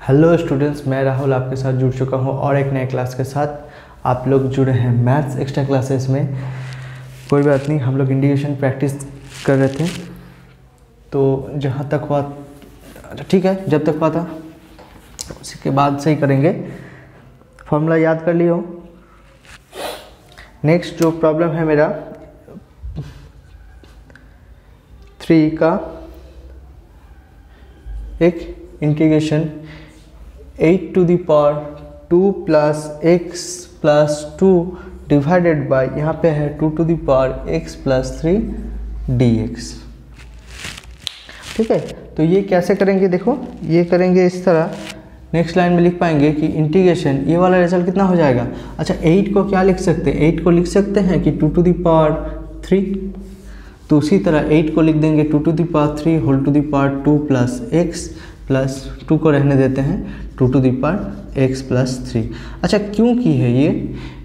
Hello students, मैं राहुल आपके साथ जुड़ चुका हूं और एक नए क्लास के साथ। आप लोग जुड़े हैं मैथ्स एक्स्ट्रा क्लासेस में। कोई बात नहीं, हम लोग इंटीग्रेशन प्रैक्टिस कर रहे थे, तो जहां तक हुआ ठीक है, जब तक हुआ था उसी के बाद से ही करेंगे। फॉर्मूला याद कर लियो। नेक्स्ट जो प्रॉब्लम है मेरा 3 का एक integration 8 to the power 2 plus x plus 2 divided by यहाँ पे है 2 to the power x plus 3 dx। ठीक है, तो ये कैसे करेंगे, देखो ये करेंगे इस तरह। नेक्स्ट लाइन में लिख पाएंगे कि इंटीग्रेशन, ये वाला रिजल्ट कितना हो जाएगा। अच्छा, 8 को क्या लिख सकते हैं, 8 को लिख सकते हैं कि 2 to the power 3। तो उसी तरह 8 को लिख देंगे 2 to the power 3 whole to the power 2 plus x plus 2 को रहने देते हैं 2 to the power x plus 3। अच्छा, क्यों की है ये,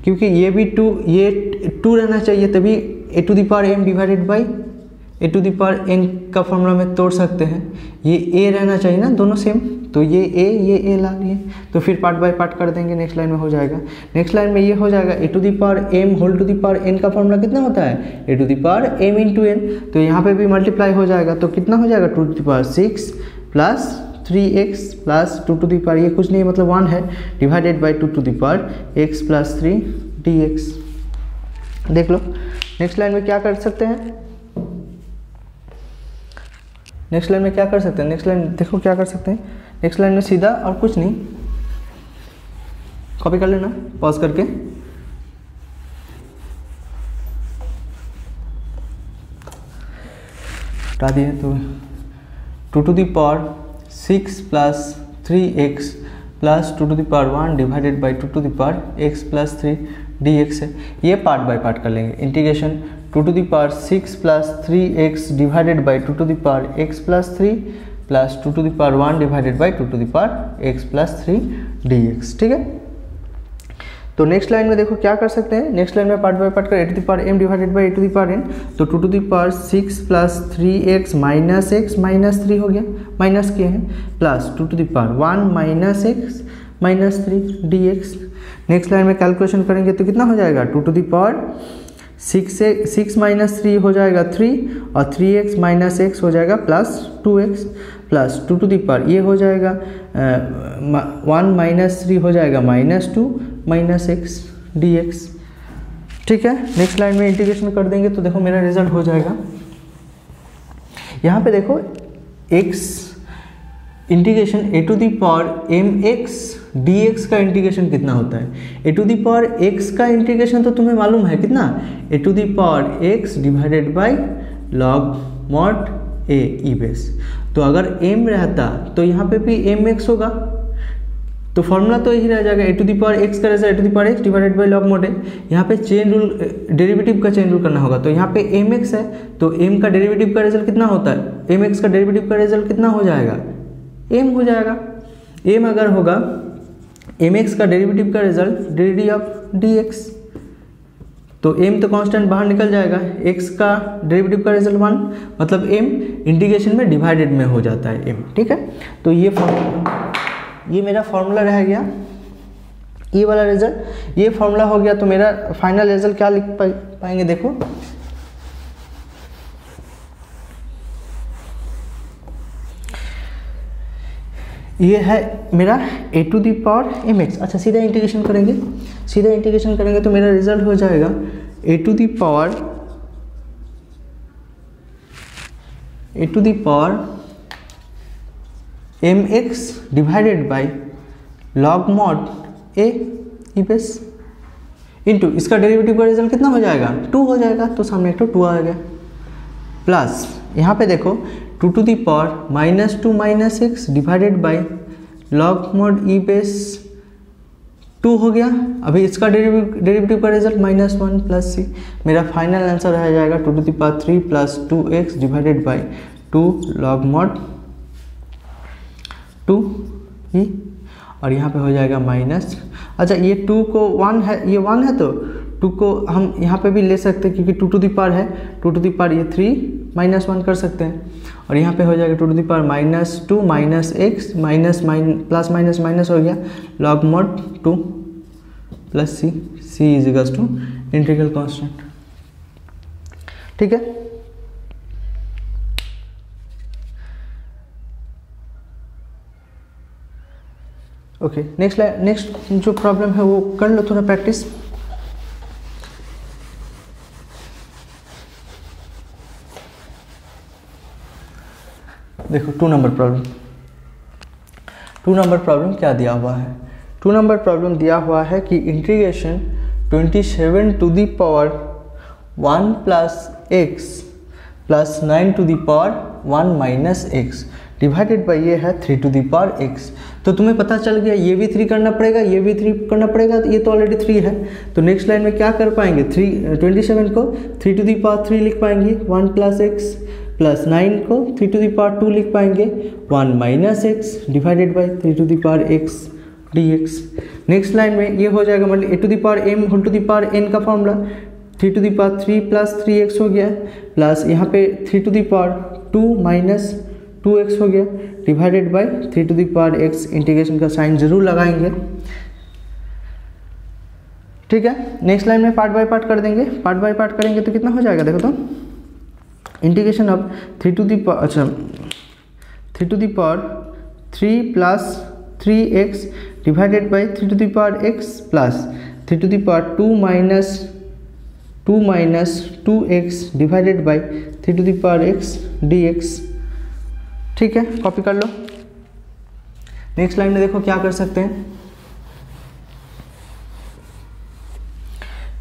क्योंकि ये भी 2 रहना चाहिए, तभी a to the power m divided by a to the power n का फॉर्मूला में तोड़ सकते हैं। ये a रहना चाहिए ना, दोनों सेम, तो ये a ला लिए, तो फिर पार्ट बाय पार्ट कर देंगे। नेक्स्ट लाइन में हो जाएगा, नेक्स्ट लाइन में ये हो जाएगा a to the power m whole to the power n का फॉर्मूला कितना होता है a to the power m into n। तो यहाँ पे भी मल्टीप्लाई हो जाएगा, तो कितना हो जाएगा 2 to the power 6 plus 3x plus 2 to the power, ये कुछ नहीं मतलब 1 है, divided by 2 to the power x plus 3 dx। देख लो नेक्स्ट लाइन में क्या कर सकते हैं, नेक्स्ट लाइन में क्या कर सकते हैं, नेक्स्ट लाइन देखो क्या कर सकते हैं। नेक्स्ट लाइन में सीधा और कुछ नहीं, कॉपी कर लेना पॉज करके। हटा दिए तो 2 to the power 6 plus 3x plus 2 to the power 1 divided by 2 to the power x plus 3 dx है। ये पार्ट बाय पार्ट कर लेंगे। Integration 2 to the power 6 plus 3x divided by 2 to the power x plus 3 plus 2 to the power 1 divided by 2 to the power x plus 3 dx। ठीक है, तो next line में देखो क्या कर सकते हैं। नेक्स्ट लाइन में पार्ट बाय पार्ट कर a to the power m divided by a to the power n, तो 2 to the power 6 plus 3x minus x minus 3 हो गया, माइनस किए हैं, plus 2 to the power 1 minus x minus 3 dx। Next line में calculation करेंगे तो कितना हो जाएगा 2 to the power 6 माइनस 3 हो जाएगा 3 और 3x माइनस x हो जाएगा plus 2x plus 2 to the power ये हो जाएगा 1 माइनस 3 हो जाएगा माइनस 2 माइनस x dx। ठीक है, नेक्स्ट लाइन में इंटीग्रेशन कर देंगे तो देखो मेरा रिजल्ट हो जाएगा। यहाँ पे देखो x integration a to the power mx dx का इंटीग्रेशन कितना होता है। a to the power x का इंटीग्रेशन तो तुम्हें मालूम है कितना, a to the power x divided by log mod a e base. तो अगर m रहता तो यहाँ पे भी mx होगा, तो फॉर्मूला तो यही रह जाएगा a to the power x का result a to the power x divided by log mod a। यहाँ पे चेन रूल, डेरिवेटिव का चेन रूल करना होगा, तो यहाँ पे mx है तो m का डेरिवेटिव का रिजल्ट कितना होता है, mx का डेरिवेटिव का रिजल्ट कितना हो जाएगा, m हो जाएगा। m अगर होगा mx का डेरिवेटिव का रिजल्ट dd ऑफ dx, तो m तो कांस्टेंट बाहर निकल जाएगा, x का डेरिवेटिव का रिजल्ट 1, मतलब m इंटीग्रेशन में डिवाइडेड में हो जाता है m। ठीक है, तो ये मेरा फॉर्मूला रह गया, ये वाला रिजल्ट, ये फॉर्मूला हो गया। तो मेरा फाइनल रिजल्ट क्या लिख पाएंगे, देखो ये है मेरा a to the power mx। अच्छा, सीधा इंटीग्रेशन करेंगे, सीधा इंटीग्रेशन करेंगे तो मेरा रिजल्ट हो जाएगा a to the power mx divided by log mod a e base into इसका डेरिवेटिव का रिजल्ट कितना हो जाएगा 2 हो जाएगा, तो सामने एक तो 2 आ गया, प्लस यहाँ पे देखो 2 to the power minus 2 minus x divided by log mod e base 2 हो गया। अभी इसका डेरिवेटिव का रिजल्ट माइनस 1 प्लस c। मेरा फाइनल आंसर रह जाएगा 2 to the power 3 plus 2x divided by 2 log mod 2 e, और यहाँ पे हो जाएगा माइनस। अच्छा, ये 2 को 1 है, ये 1 है तो 2 को हम यहाँ पे भी ले सकते हैं क्योंकि 2 टू दी पावर है, 2 टू दी पावर ये 3 -1 कर सकते हैं और यहाँ पे हो जाएगा 2 to the power -2 -x plus minus minus हो गया log mod 2 प्लस c, c is equals to integral constant. ठीक है, ओके नेक्स्ट जो प्रॉब्लम है वो कर लो थोड़ा प्रैक्टिस। देखो 2 नंबर प्रॉब्लम क्या दिया हुआ है। 2 नंबर प्रॉब्लम दिया हुआ है कि integration 27 to the power 1 plus x plus 9 to the power 1 minus x divided by ये है 3 टू दी पावर x। तो तुम्हें पता चल गया ये भी 3 करना पड़ेगा, ये भी 3 करना पड़ेगा, ये तो ऑलरेडी 3 है। तो नेक्स्ट लाइन में क्या कर पाएंगे, 27 को 3 टू दी पावर 3 लिख पाएंगे 1 प्लस x प्लस 9 को 3 टू दी पावर 2 लिख पाएंगे 1 minus x divided by 3 to the power x dx। Next line में ये हो जाएगा मतलब a to the power m whole to the power n का formula 3 to the power 3 plus 3x हो गया प्लस यहाँ पे 3 to the power 2 minus 2x हो गया divided by 3 to the power x। Integration का साइन जरूर लगाएंगे। ठीक है, नेक्स्ट लाइन में पार्ट बाय पार्ट कर देंगे। पार्ट बाय पार्ट करेंगे तो कितना हो जाएगा, देखो तो integration of 3 to the power 3 plus 3x divided by 3 to the power x plus 3 to the power 2 minus 2x divided by 3 to the power x dx। ठीक है, कॉपी कर लो। नेक्स्ट लाइन में देखो क्या कर सकते हैं।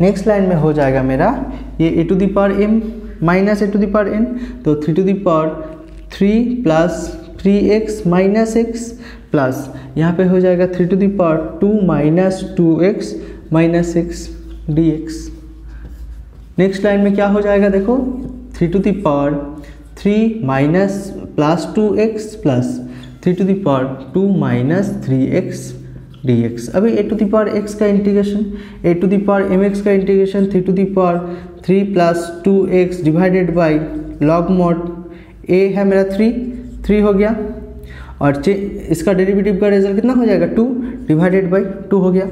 नेक्स्ट लाइन में हो जाएगा मेरा ये a to the power m minus a to the power n, तो 3 to the power 3 plus 3x minus x plus यहाँ पे हो जाएगा 3 to the power 2 minus 2x minus x dx। Next line में क्या हो जाएगा, देखो 3 to the power 3 minus plus 2x plus 3 to the power 2 minus 3x dx। अभी a to the power x का integration, a to the power mx का integration 3 to the power 3 plus 2x divided by log mod a है मेरा 3 हो गया और इसका derivative का रिजल्ट कितना हो जाएगा 2 डिवाइडेड बाई 2 हो गया।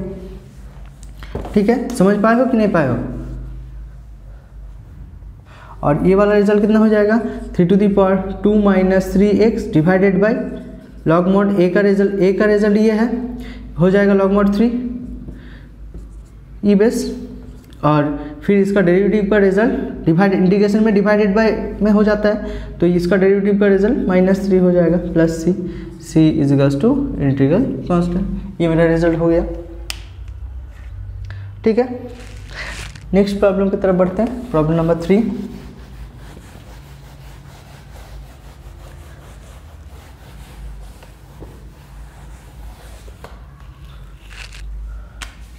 ठीक है, समझ पाए हो कि नहीं पाए हो। और ये वाला रिजल्ट कितना हो जाएगा 3 to the power 2 minus 3x divided by log mod a का रिजल्ट ये है, हो जाएगा लॉग मॉड 3 ई बेस और फिर इसका डेरिवेटिव का रिजल्ट इंटीग्रेशन में डिवाइडेड बाय में हो जाता है तो इसका डेरिवेटिव का रिजल्ट -3 हो जाएगा plus c is equals to integral constant. ये मेरा रिजल्ट हो गया। ठीक है, नेक्स्ट प्रॉब्लम की तरफ बढ़ते हैं। Problem number 3।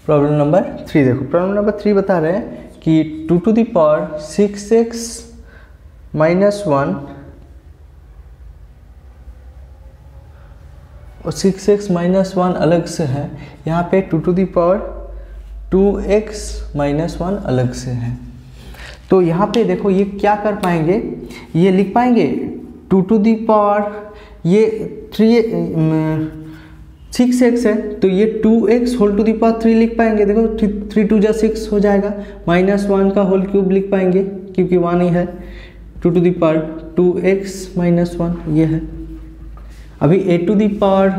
प्रॉब्लम नंबर 3 देखो, प्रॉब्लम नंबर 3 बता रहे हैं कि 2 to the power 6x minus 1 और 6x माइनस 1 अलग से है, यहाँ पे 2 to the power 2x minus 1 अलग से है। तो यहाँ पे देखो ये क्या कर पाएंगे, ये लिख पाएंगे 2 टू दी पावर ये 6x है तो ये 2x whole to the power 3 लिख पाएंगे। देखो 3 2 जा 6 हो जाएगा, -1 का होल क्यूब लिख पाएंगे क्योंकि 1 ही है। 2 to the power 2x minus 1 ये है। अभी a to the power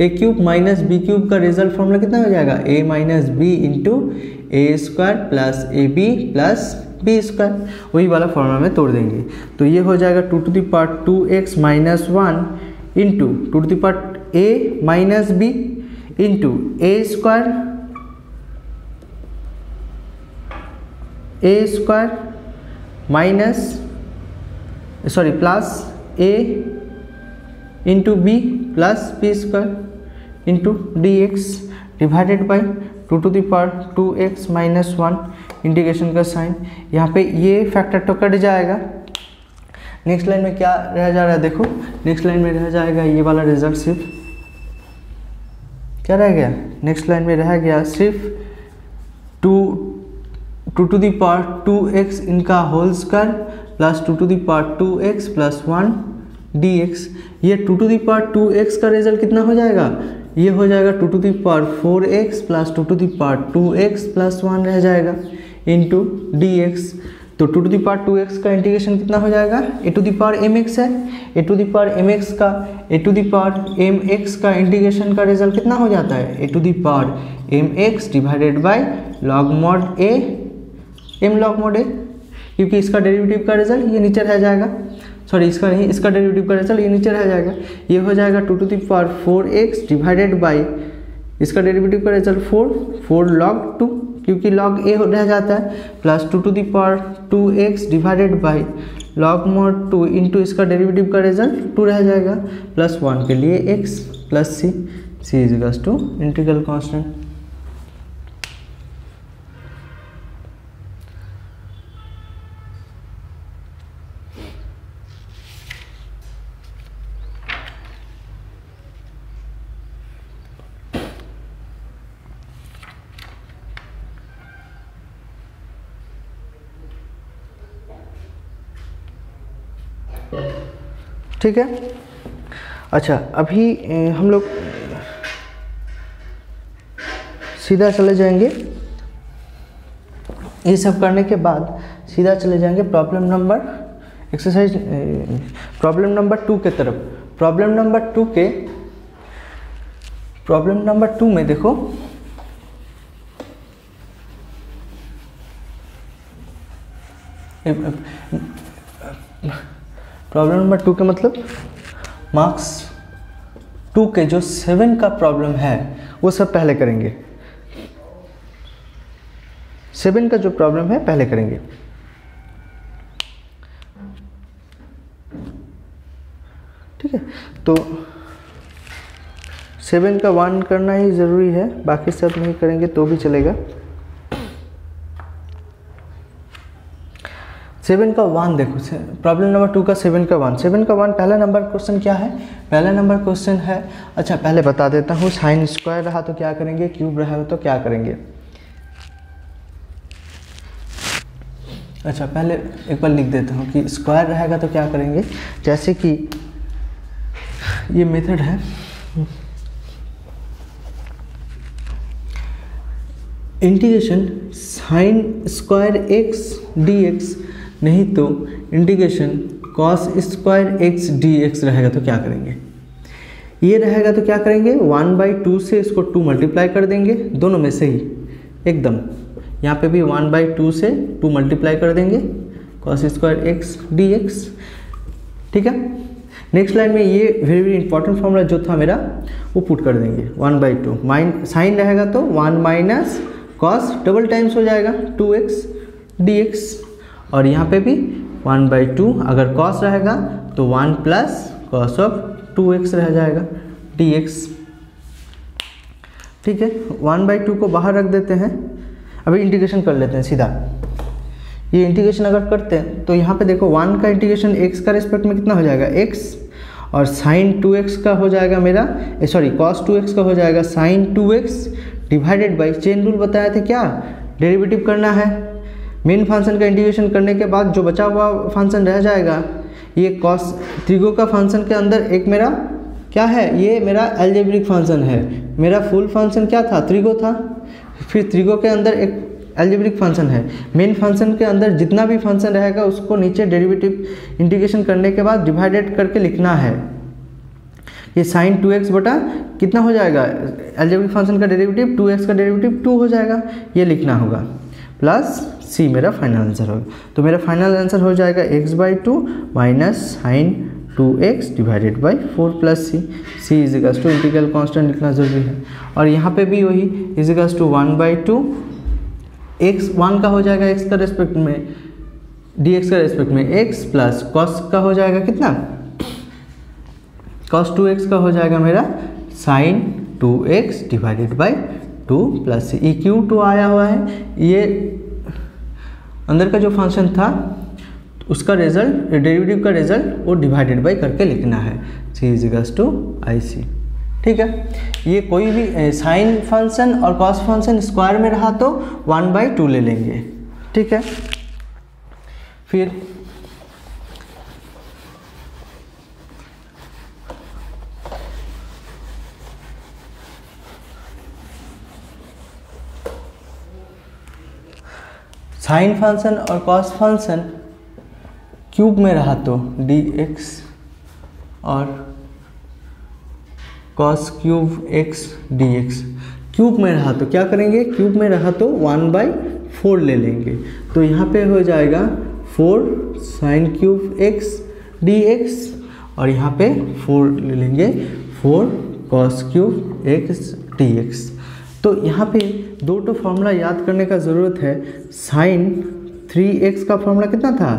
a cube minus b cube का रिजल्ट फॉर्मूला कितना हो जाएगा, a minus B into A square plus A B plus B square, वही वाला फॉर्मूला में तोड़ देंगे। तो ये हो जाएगा 2 to the power 2x minus 1 into 2 to the power a minus B into A square minus plus a into B plus B square into D X divided by 2 to the power 2x minus 1 integration का sign. यहाँ पे ये factor तो cut जाएगा। Next line में क्या रह जा रहा है, देखो नेक्स्ट लाइन में रह जाएगा ये वाला रिजल्ट, सिर्फ क्या रह गया, नेक्स्ट लाइन में रह गया सिर्फ 2x इनका whole square plus 2x plus 1 dx। ये 2x का रिजल्ट कितना हो जाएगा, ये हो जाएगा 2⁴x प्लस 2x प्लस 1 रह जाएगा इंटू dx। तो 2x का इंटीग्रेशन कितना हो जाएगा, a⁴mx है, a⁴mx का इंटीग्रेशन का रिजल्ट कितना हो जाता है, a⁴mx divided by log mod a m log mod a, क्योंकि इसका डेरिवेटिव का रिजल्ट ये नीचे रह जाएगा, सॉरी इसका नहीं, इसका डेरिवेटिव का रिजल्ट ये नीचे रह जाएगा, ये हो जाएगा 2⁴x डिवाइडेड बाय इसका डेरिवेटिव का रिजल्ट 4 log 2, क्योंकि log a रह जाता है, plus 2⁴x divided by log mod 2 into इसका डेरिवेटिव का रिजल्ट 2 रह जाएगा, प्लस 1 के लिए x plus c is equals to integral constant. ठीक है। अच्छा अभी हम लोग सीधा चले जाएंगे, ये सब करने के बाद सीधा चले जाएंगे प्रॉब्लम नंबर 2 के तरफ। प्रॉब्लम नंबर 2 में देखो प्रॉब्लम नंबर 2 का मतलब मार्क्स 2 के जो 7 का प्रॉब्लम है वो सब पहले करेंगे, 7 का जो प्रॉब्लम है पहले करेंगे। ठीक है, तो 7 का 1 करना ही ज़रूरी है, बाकी सब नहीं करेंगे तो भी चलेगा। 7 का 1 देखो, प्रॉब्लम नंबर 2 का 7 का 1 पहला नंबर क्वेश्चन क्या है, पहला नंबर क्वेश्चन है, अच्छा पहले बता देता हूँ, साइन स्क्वायर रहा तो क्या करेंगे, क्यूब रहा तो क्या करेंगे। अच्छा पहले एक बार लिख देता हूँ कि स्क्वायर रहेगा तो क्या करेंगे, जैसे कि ये मेथड है, integration sign square x dx नहीं तो integration cos square x dx रहेगा तो क्या करेंगे, ये रहेगा तो क्या करेंगे 1/2 से इसको 2 मल्टीप्लाई कर देंगे, दोनों में से ही एकदम, यहाँ पे भी 1/2 से 2 मल्टीप्लाई कर देंगे कॉस स्क्वायर x dx। ठीक है, नेक्स्ट लाइन में ये वेरी वेरी इंपॉर्टेंट फॉर्मूला जो था मेरा वो पुट कर देंगे, 1/2 साइन रहेगा तो 1 माइनस कॉस डबल टाइम्स हो जाएगा 2x dx, और यहाँ पे भी 1/2 अगर कॉस रहेगा तो 1 प्लस कॉस ऑफ 2x रह जाएगा dx। ठीक है, 1/2 को बाहर रख देते हैं, अभी इंटीग्रेशन कर लेते हैं सीधा। ये इंटीग्रेशन अगर करते हैं तो यहाँ पे देखो 1 का इंटीग्रेशन x का रिस्पेक्ट में कितना हो जाएगा x, और साइन 2x का हो जाएगा मेरा, सॉरी कॉस 2x का हो जाएगा sine 2x divided by, chain rule बताया था क्या, डेरिवेटिव करना है, मेन फंक्शन का इंटीग्रेशन करने के बाद जो बचा हुआ फंक्शन रह जाएगा, ये कॉस त्रिगो का फंक्शन के अंदर एक मेरा क्या है, ये मेरा अलजेब्रिक फंक्शन है, मेरा फुल फंक्शन क्या था, त्रिगो था, फिर त्रिगो के अंदर एक अलजेब्रिक फंक्शन है, मेन फंक्शन के अंदर जितना भी फंक्शन रहेगा उसको नीचे डेरिवेटिव इंटीग्रेशन करने के बाद डिवाइडेड करके लिखना है। ये साइन 2x बटा कितना हो जाएगा, अलजेब्रिक फंक्शन का डेरिवेटिव 2x का डेरिवेटिव 2 हो जाएगा, ये लिखना होगा, प्लस c मेरा फाइनल आंसर होगा। तो मेरा फाइनल आंसर हो जाएगा x/2 minus sine 2x divided by 4 plus c is equals to integral constant लिखना जरूरी है, और यहाँ पे भी वही इज इक्वल्स टू 1/2 x 1 का हो जाएगा x का रेस्पेक्ट में, dx का रेस्पेक्ट में x प्लस कॉस का हो जाएगा कितना, cos 2x का हो जाएगा मेरा sine 2x divided by 2 plus E Q 2 आया हुआ है, ये अंदर का जो फंक्शन था उसका रिजल्ट, डेरिवेटिव का रिजल्ट वो डिवाइडेड बाई करके लिखना है, c इज इक्वल्स टू आई सी। ठीक है, ये कोई भी साइन फंक्शन और कॉस फंक्शन स्क्वायर में रहा तो 1/2 ले लेंगे। ठीक ठीक है। फिर साइन फंक्शन और कॉस फंक्शन क्यूब में रहा तो dx और cos cube x dx cube में रहा तो क्या करेंगे, क्यूब में रहा तो 1/4 ले लेंगे, तो यहाँ पे हो जाएगा 4 साइन क्यूब x dx और यहाँ पे 4 ले लेंगे 4 कॉस क्यूब x dx। तो यहाँ पे दो फॉर्मूला याद करने का ज़रूरत है। साइन 3x का फॉर्मूला कितना था,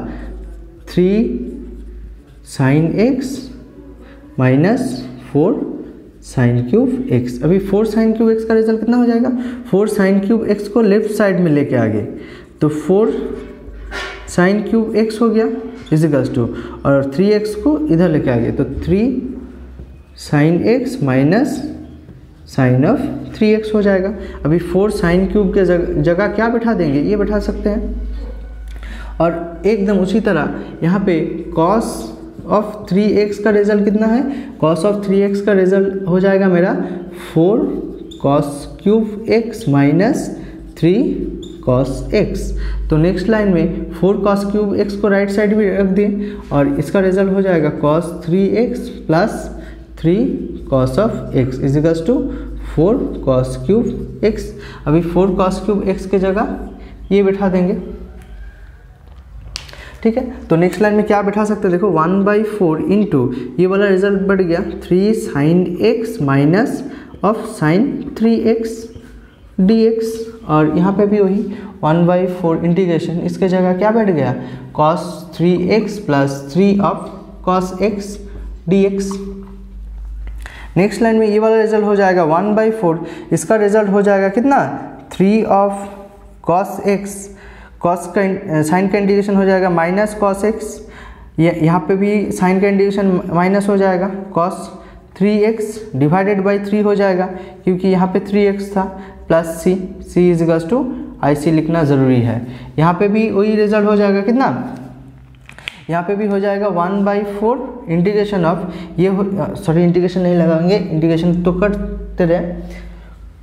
3 sine x minus 4 sine cube x। अभी 4 साइन क्यूब x का रिजल्ट कितना हो जाएगा, 4 साइन क्यूब x को लेफ्ट साइड में लेके आ गए तो 4 साइन क्यूब x हो गया इजिकल्स टू, और 3x को इधर लेके आ गए तो 3 sine x minus sine of 3x हो जाएगा। अभी 4 साइन क्यूब के जगह क्या बैठा देंगे, ये बैठा सकते हैं। और एकदम उसी तरह यहाँ पे cos ऑफ 3x का रिजल्ट कितना है, cos ऑफ 3x का रिजल्ट हो जाएगा मेरा 4 cos cube x minus 3 cos x। तो नेक्स्ट लाइन में 4 cos क्यूब x को राइट साइड भी रख दें और इसका रिजल्ट हो जाएगा cos 3x plus 3 cos of x equals to 4 cos cube x। अभी 4 cos क्यूब x के जगह ये बैठा देंगे, ठीक है। तो नेक्स्ट लाइन में क्या बैठा सकते हैं, देखो 1/4 इंटू ये वाला रिजल्ट बढ़ गया 3 sine x minus of sine 3x dx और यहाँ पे भी वही 1/4 इंटीग्रेशन, इसके जगह क्या बैठ गया cos 3x plus 3 of cos x dx। Next line में ये वाला रिजल्ट हो जाएगा 1/4, इसका रिजल्ट हो जाएगा कितना 3 ऑफ cos x, cos का साइन का इंटीग्रेशन हो जाएगा माइनस cos x, यहाँ पे भी साइन का इंटीग्रेशन माइनस हो जाएगा cos 3x डिवाइडेड बाई 3 हो जाएगा क्योंकि यहाँ पे 3x था plus c equals to IC लिखना ज़रूरी है। यहाँ पे भी वही रिजल्ट हो जाएगा कितना, यहाँ पे भी हो जाएगा 1/4 इंटीग्रेशन ऑफ ये सॉरी इंटीग्रेशन नहीं लगाएंगे, इंटीग्रेशन तो करते रहे,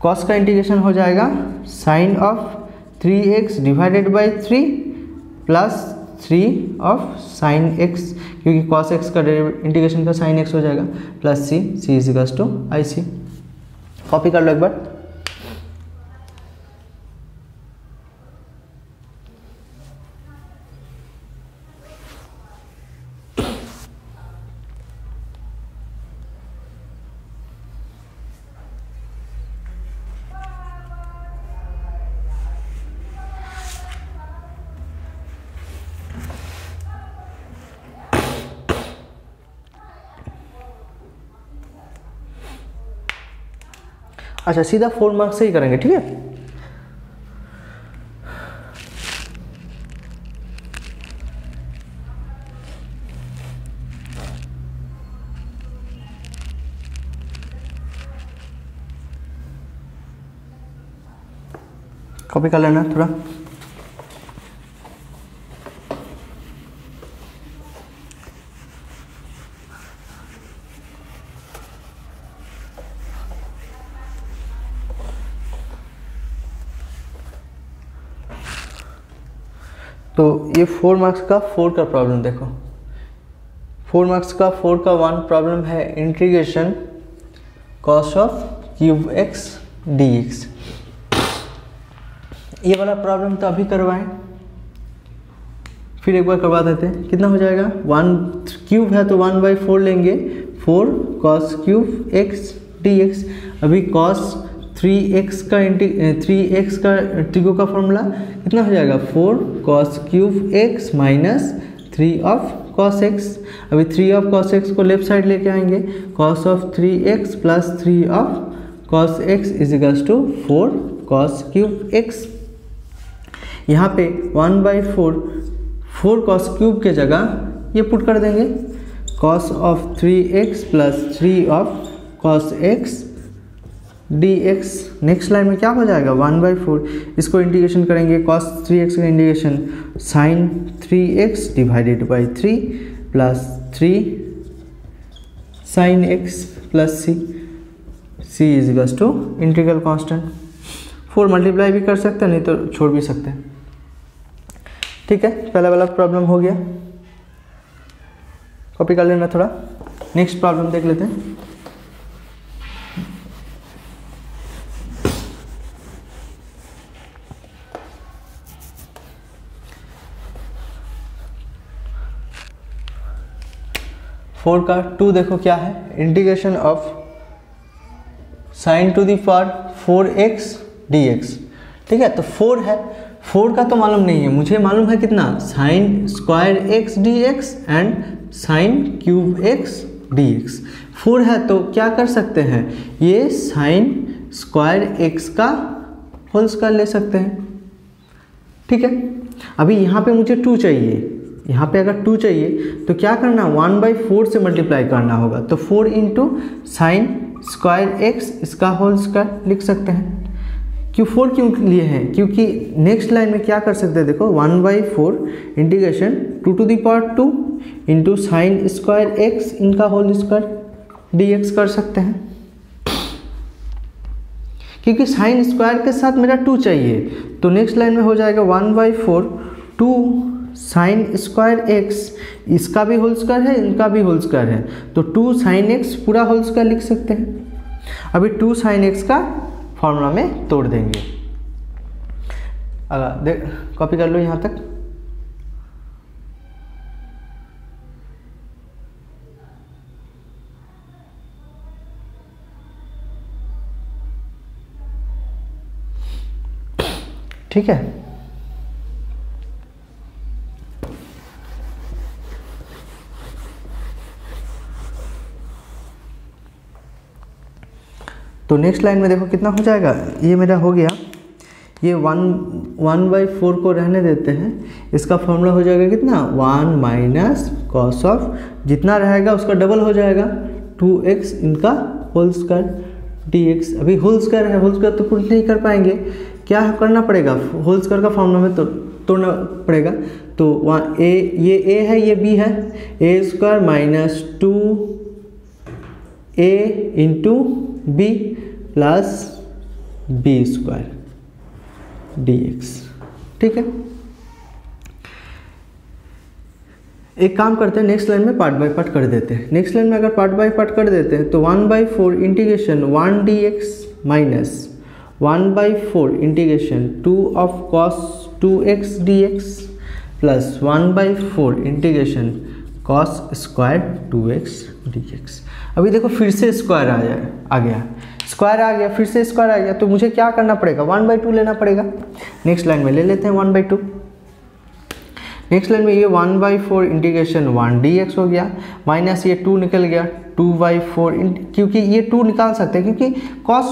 कॉस का इंटीग्रेशन हो जाएगा sine of 3x divided by 3 plus 3 of sine x क्योंकि कॉस x का इंटीग्रेशन का साइन x हो जाएगा plus c equals to IC। Copy कर लो एक बार। अच्छा सीधा 4 मार्क्स से ही करेंगे, ठीक है। कॉपी कर लेना थोड़ा। तो ये 4 मार्क्स का 4 का प्रॉब्लम देखो, 4 मार्क्स का 4 का 1 प्रॉब्लम है integration cos of cube x dx। ये वाला प्रॉब्लम तो अभी करवाएं, फिर एक बार करवा देते हैं। कितना हो जाएगा, 1 क्यूब है तो 1/4 लेंगे, 4 cos क्यूब x dx। अभी cos 3x का ट्रिगो का फॉर्मूला कितना हो जाएगा, 4 cos cube x minus 3 of cos x। अभी 3 ऑफ cos x को लेफ्ट साइड लेके आएंगे, cos of 3x plus 3 of cos x equals to 4 cos cube x। यहाँ पे 1/4 4 cos क्यूब के जगह ये पुट कर देंगे, cos of 3x plus 3 of cos x dx। Next line में क्या हो जाएगा 1/4, इसको इंटीग्रेशन करेंगे cos 3x का integration sin 3x divided by 3 plus 3 sin x plus c is equals to integral constant. 4 multiply भी कर सकते हैं, नहीं तो छोड़ भी सकते हैं। ठीक है, पहला वाला प्रॉब्लम हो गया, कॉपी कर लेना थोड़ा। नेक्स्ट प्रॉब्लम देख लेते हैं। फोर का 2 देखो क्या है, integration of sine to the power 4x dx। ठीक है, तो 4 है, 4 का तो मालूम नहीं है, मुझे मालूम है कितना, sine square x dx and sign cube x dx। 4 है तो क्या कर सकते हैं, ये साइन स्क्वायर x का होल स्क्वायर ले सकते हैं। ठीक है, अभी यहाँ पे मुझे 2 चाहिए, यहाँ पे अगर 2 चाहिए तो क्या करना, 1/4 से मल्टीप्लाई करना होगा, तो 4 इंटू साइन स्क्वायर x इसका होल स्क्वायर लिख सकते हैं। क्यों 4 क्यों लिए हैं, क्योंकि नेक्स्ट लाइन में क्या कर सकते हैं, देखो 1/4 integration 2 to the power 2 into sine square x इनका होल स्क्वायर dx कर सकते हैं, क्योंकि साइन स्क्वायर के साथ मेरा 2 चाहिए। तो नेक्स्ट लाइन में हो जाएगा 1/4 2 साइन स्क्वायर x, इसका भी होल स्क्वायर है, इनका भी होल स्क्वायर है, तो 2 साइन x पूरा होल स्क्वायर लिख सकते हैं। अभी 2 साइन x का फॉर्मूला में तोड़ देंगे। देख कॉपी कर लो यहाँ तक। ठीक है, तो नेक्स्ट लाइन में देखो कितना हो जाएगा, ये मेरा हो गया, ये 1/4 को रहने देते हैं, इसका फॉर्मूला हो जाएगा कितना, 1 माइनस कॉस ऑफ, जितना रहेगा उसका डबल हो जाएगा 2x इनका होल स्क्वायर dx। अभी होल स्क्वायर है, होल स्क्वायर तो प्रूफ नहीं कर पाएंगे, क्या करना पड़ेगा, होल स्क्वायर का फॉर्मूला में तो तोड़ना पड़ेगा। तो वहाँ ये a है, ये b है, a square minus 2a into b plus b square dx। ठीक है, एक काम करते हैं, नेक्स्ट लाइन में पार्ट बाय पार्ट कर देते हैं। नेक्स्ट लाइन में अगर पार्ट बाय पार्ट कर देते हैं तो 1/4 integration 1 dx minus 1/4 integration 2 of cos 2x dx plus 1/4 integration cos square 2x dx। अभी देखो फिर से स्क्वायर आ गया, स्क्वायर आ गया, फिर से स्क्वायर आ गया, तो मुझे क्या करना पड़ेगा, 1/2 लेना पड़ेगा। नेक्स्ट लाइन में ले लेते हैं 1/2। नेक्स्ट लाइन में ये 1/4 इंटीग्रेशन 1 dx हो गया, माइनस ये 2 निकल गया 2/4, क्योंकि ये 2 निकाल सकते हैं, क्योंकि cos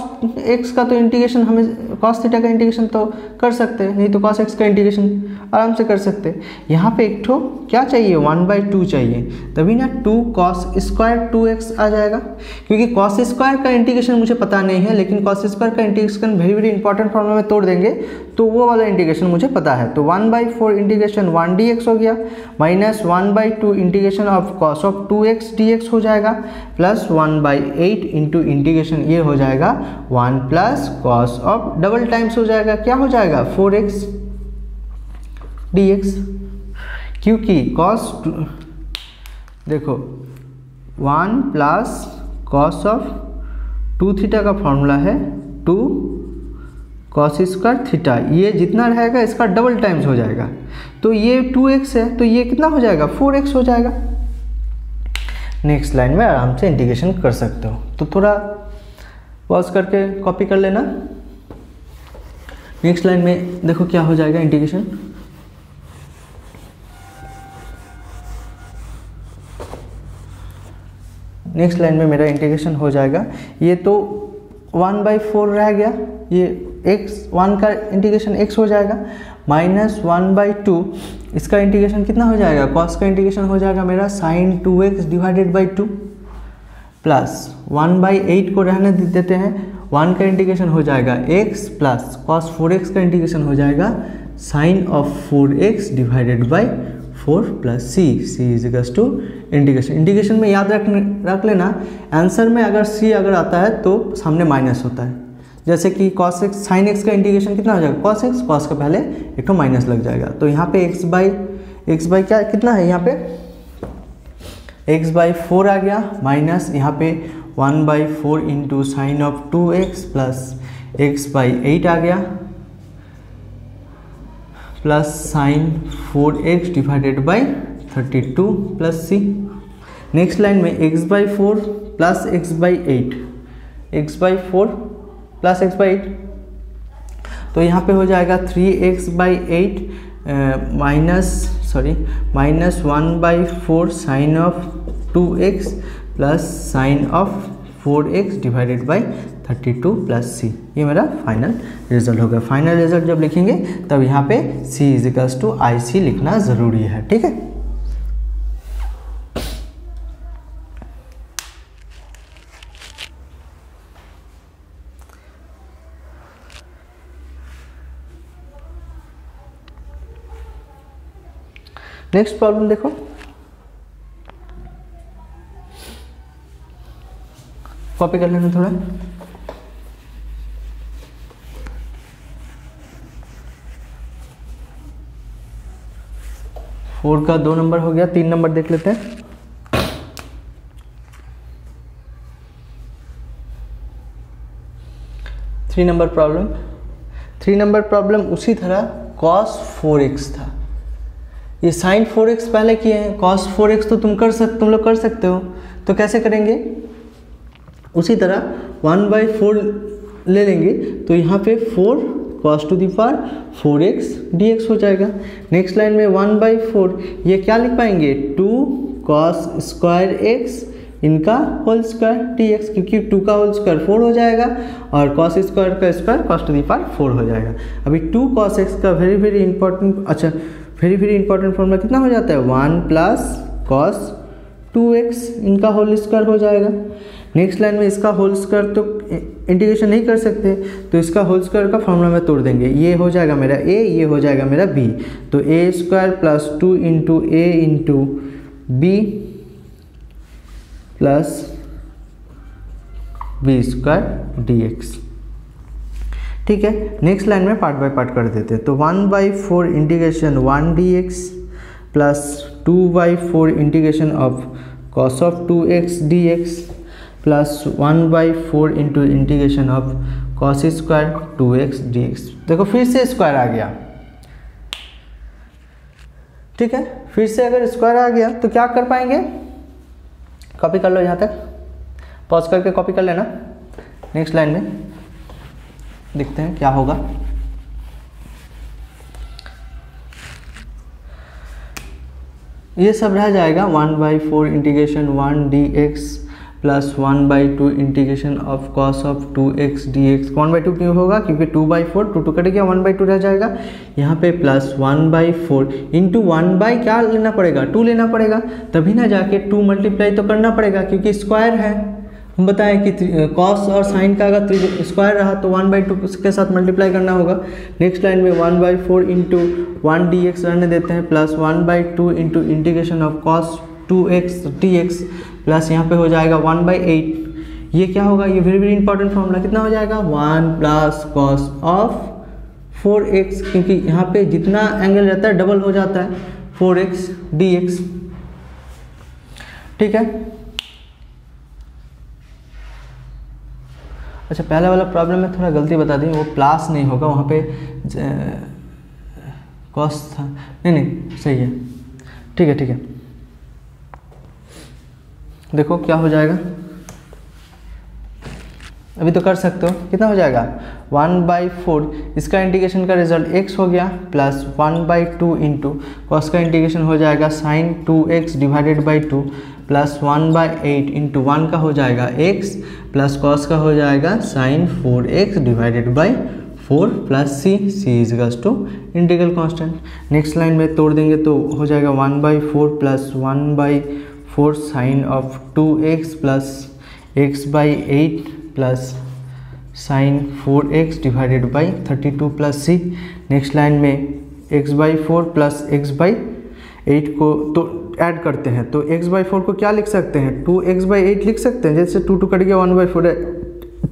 x का तो इंटीग्रेशन हमें cos थीटा का इंटीग्रेशन तो कर सकते हैं, नहीं तो cos x का इंटीग्रेशन आराम से कर सकते हैं। यहाँ पे एक ठो क्या चाहिए, 1/2 चाहिए, तभी ना 2 cos स्क्वायर 2x आ जाएगा, क्योंकि cos स्क्वायर का इंटीग्रेशन मुझे पता नहीं है, लेकिन cos स्क्वायर का integration very very important formula में तोड़ देंगे तो वो वाला इंटीग्रेशन मुझे पता है। तो 1/4 इंटीग्रेशन 1 dx हो गया, minus 1/2 integration of cos of 2x dx हो जाएगा, प्लस 1/8 इंटू इंटीग्रेशन ये हो जाएगा 1 plus cos of, double times हो जाएगा, क्या हो जाएगा 4x dx, क्योंकि कॉस देखो 1 प्लस कॉस ऑफ 2 थीटा का फॉर्मूला है 2 कॉस स्क्वायर थीटा, ये जितना रहेगा इसका डबल टाइम्स हो जाएगा, तो ये 2x है तो ये कितना हो जाएगा 4x हो जाएगा। नेक्स्ट लाइन में आराम से इंटीग्रेशन कर सकते हो, तो थोड़ा पॉज करके कॉपी कर लेना। नेक्स्ट लाइन में देखो क्या हो जाएगा इंटीग्रेशन, नेक्स्ट लाइन में मेरा इंटीग्रेशन हो जाएगा, ये तो 1/4 रह गया, ये x 1 का इंटीग्रेशन x हो जाएगा, माइनस 1/2 इसका इंटीग्रेशन कितना हो जाएगा, cos का इंटीग्रेशन हो जाएगा मेरा sin 2x divided by 2, plus 1/8 को रहने देते हैं, 1 का इंटीग्रेशन हो जाएगा x प्लस कॉस 4x का इंटीग्रेशन हो जाएगा sine of 4x divided by 4 plus C is equals to integration में याद रख लेना, आंसर में अगर c अगर आता है तो सामने माइनस होता है। जैसे कि cos x sin x का इंटीग्रेशन कितना हो जाएगा cos x, cos का पहले एक तो माइनस लग जाएगा, तो यहाँ पे x बाई क्या कितना है, यहाँ पे x बाई 4 आ गया माइनस यहाँ पे 1/4 into sine of 2x plus x by 8 आ गया plus sine 4x divided by 32 plus c। Next line में x by 4 plus x by 8, x by 4 plus x by 8, तो यहाँ पे हो जाएगा 3x by 8 minus 1/4 sine of 2x plus sine of 4x divided by 32 plus c। ये मेरा final result होगा। Final result जब लिखेंगे तब यहाँ पे c is equals to IC लिखना ज़रूरी है, ठीक है। नेक्स्ट प्रॉब्लम देखो, कॉपी कर लेना थोड़ा। फोर का 2 नंबर हो गया, 3 नंबर देख लेते हैं। थ्री नंबर प्रॉब्लम उसी तरह cos 4x था, ये sin 4x पहले किए हैं, cos 4x तो तुम लोग कर सकते हो, तो कैसे करेंगे, उसी तरह 1/4 ले लेंगे, तो यहाँ पे 4 cos to the power 4x dx हो जाएगा। नेक्स्ट लाइन में 1/4 ये क्या लिख पाएंगे 2 cos स्क्वायर x इनका होल स्क्वायर dx, क्योंकि 2 का होल स्क्वायर 4 हो जाएगा और cos स्क्वायर का square cos to the power 4 हो जाएगा। अभी 2 cos x का वेरी इंपॉर्टेंट फॉर्मूला कितना हो जाता है 1 प्लस cos 2x इनका होल स्क्वायर हो जाएगा। नेक्स्ट लाइन में इसका होल स्क्वायर तो इंटीग्रेशन नहीं कर सकते, तो इसका होल स्क्वायर का फॉर्मूला में तोड़ देंगे, ये हो जाएगा मेरा a, ये हो जाएगा मेरा b, तो a square plus 2 into a into b plus b square dx, ठीक है। नेक्स्ट लाइन में पार्ट बाय पार्ट कर देते हैं, तो 1/4 integration 1 dx plus 2/4 integration of cos of 2x dx plus 1/4 into integration of cos square 2x dx। देखो फिर से स्क्वायर आ गया, ठीक है, फिर से अगर स्क्वायर आ गया तो क्या कर पाएंगे, कॉपी कर लो, यहाँ तक पॉज करके कॉपी कर लेना। नेक्स्ट लाइन में देखते हैं क्या होगा। ये सब रह जाएगा 1/4 integration 1 dx plus 1/2 integration of cos of 2x dx। 1/2 क्यों होगा, क्योंकि 2/4 2 कट गया, 1/2 रह जाएगा। यहाँ पे प्लस 1/4 इंटू 1 बाई क्या लेना पड़ेगा 2 लेना पड़ेगा, तभी ना जाके 2 मल्टीप्लाई तो करना पड़ेगा क्योंकि स्क्वायर है। हम बताएं कि cos और sin का अगर स्क्वायर रहा तो 1/2 के साथ मल्टीप्लाई करना होगा। नेक्स्ट लाइन में 1/4 इंटू 1 dx रहने देते हैं plus 1/2 into integration of cos 2x dx plus यहाँ पे हो जाएगा 1/8। ये क्या होगा, ये वेरी इंपॉर्टेंट फॉर्मूला कितना हो जाएगा 1 प्लस cos ऑफ 4x, क्योंकि यहाँ पे जितना एंगल रहता है डबल हो जाता है 4x dx, ठीक है। अच्छा, पहले वाला प्रॉब्लम में थोड़ा गलती बता दी, वो प्लस नहीं होगा, वहाँ पे कॉस था, नहीं सही है, ठीक है। देखो क्या हो जाएगा, अभी तो कर सकते हो, कितना हो जाएगा 1/4 इसका इंटीग्रेशन का रिजल्ट x हो गया प्लस 1/2 इंटू कॉस का इंटीग्रेशन हो जाएगा sine 2x divided by 2 plus 1/8 into 1 का हो जाएगा x प्लस कॉस का हो जाएगा sine 4x divided by 4 plus c is equals to integral constant. Next line में तोड़ देंगे तो हो जाएगा 1/4 plus 1/4 sine of 2x plus x/8 plus sine 4x divided by 32 plus C. Next line में x/4 प्लस x/8 को तो add करते हैं, तो x/4 को क्या लिख सकते हैं, 2x/8 लिख सकते हैं। जैसे 2 कट गया 1/4 है,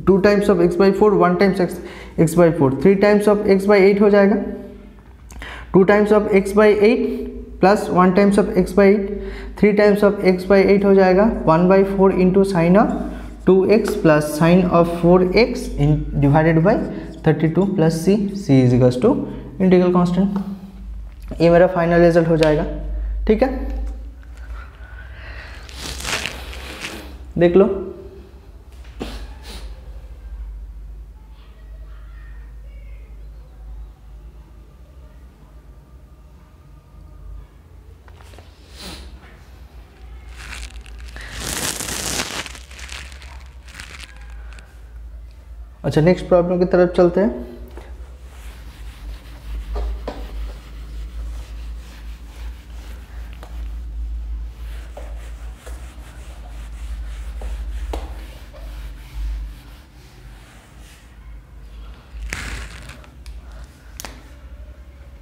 2 times of x/4 1 times x/4, 3 times of x/8 हो जाएगा, 2 times of x/8 plus 1 times of x/8, 3 times of x/8 हो जाएगा 1/4 into sine of 2x plus sine of 4x divided by 32 plus c. C is equals to integral constant. ये मेरा final result हो जाएगा। ठीक है, देख लो। अच्छा, नेक्स्ट प्रॉब्लम की तरफ चलते हैं।